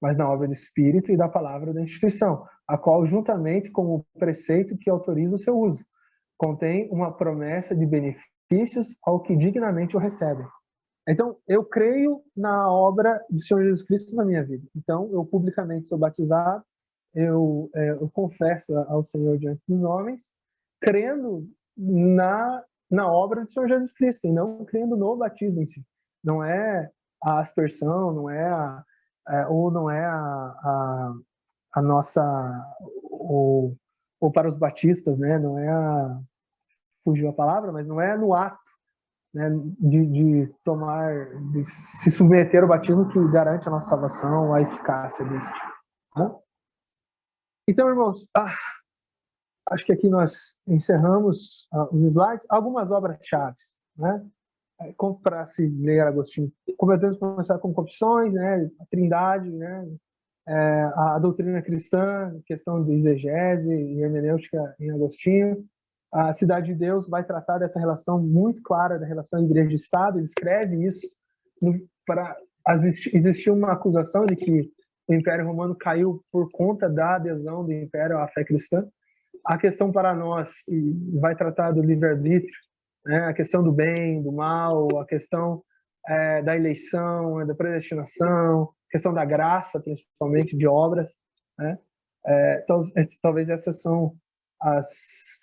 mas na obra do Espírito e da palavra da instituição, a qual, juntamente com o preceito que autoriza o seu uso, contém uma promessa de benefícios ao que dignamente o recebem. Então, eu creio na obra do Senhor Jesus Cristo na minha vida. Então, eu publicamente sou batizado, eu confesso ao Senhor diante dos homens, crendo na obra do Senhor Jesus Cristo, e não crendo no batismo em si. Não é a aspersão, não é a nossa, ou para os batistas, né? Não é fugiu a palavra, mas não é no ato, né, de se submeter ao batismo que garante a nossa salvação, a eficácia desse. Né? Então, irmãos, acho que aqui nós encerramos os slides. Algumas obras-chave, né? Para se ler Agostinho. Podemos começar com Confissões, né? A Trindade, né? A doutrina cristã, questão de exegese e hermenêutica em Agostinho. A Cidade de Deus vai tratar dessa relação muito clara da relação igreja e Estado. Ele escreve isso para existir uma acusação de que o Império Romano caiu por conta da adesão do Império à fé cristã. A questão para nós vai tratar do livre-arbítrio, né? A questão do bem, do mal, a questão da eleição, da predestinação, a questão da graça, principalmente de obras, né? Talvez essas são as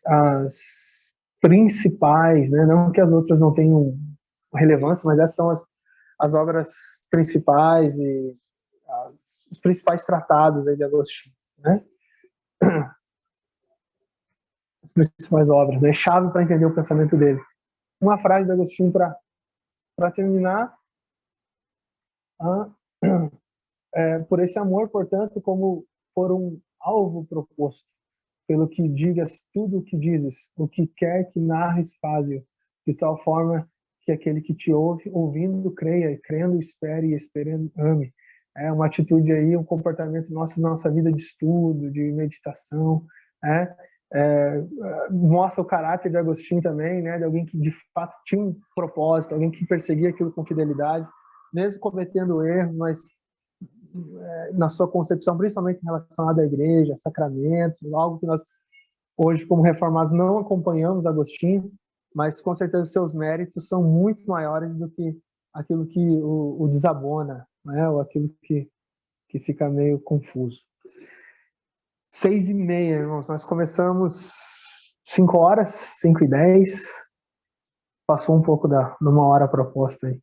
principais, né? Não que as outras não tenham relevância, mas essas são as obras principais e os principais tratados aí de Agostinho, né? As principais obras, né? Chave para entender o pensamento dele. Uma frase de Agostinho para terminar. Por esse amor, portanto, como por um alvo proposto, pelo que digas tudo o que dizes, o que quer que narres, faze-o, de tal forma que aquele que te ouve, ouvindo, creia, e crendo, espere, e esperando, ame. É uma atitude aí, um comportamento nosso na nossa vida de estudo, de meditação, mostra o caráter de Agostinho também, né, de alguém que de fato tinha um propósito, alguém que perseguia aquilo com fidelidade, mesmo cometendo erros, mas na sua concepção, principalmente relacionada à igreja, a sacramentos, algo que nós hoje, como reformados, não acompanhamos Agostinho, mas com certeza os seus méritos são muito maiores do que aquilo que o desabona, né, ou aquilo que fica meio confuso. 6h30, irmãos, nós começamos 5 horas, 5h10, passou um pouco de uma hora proposta aí.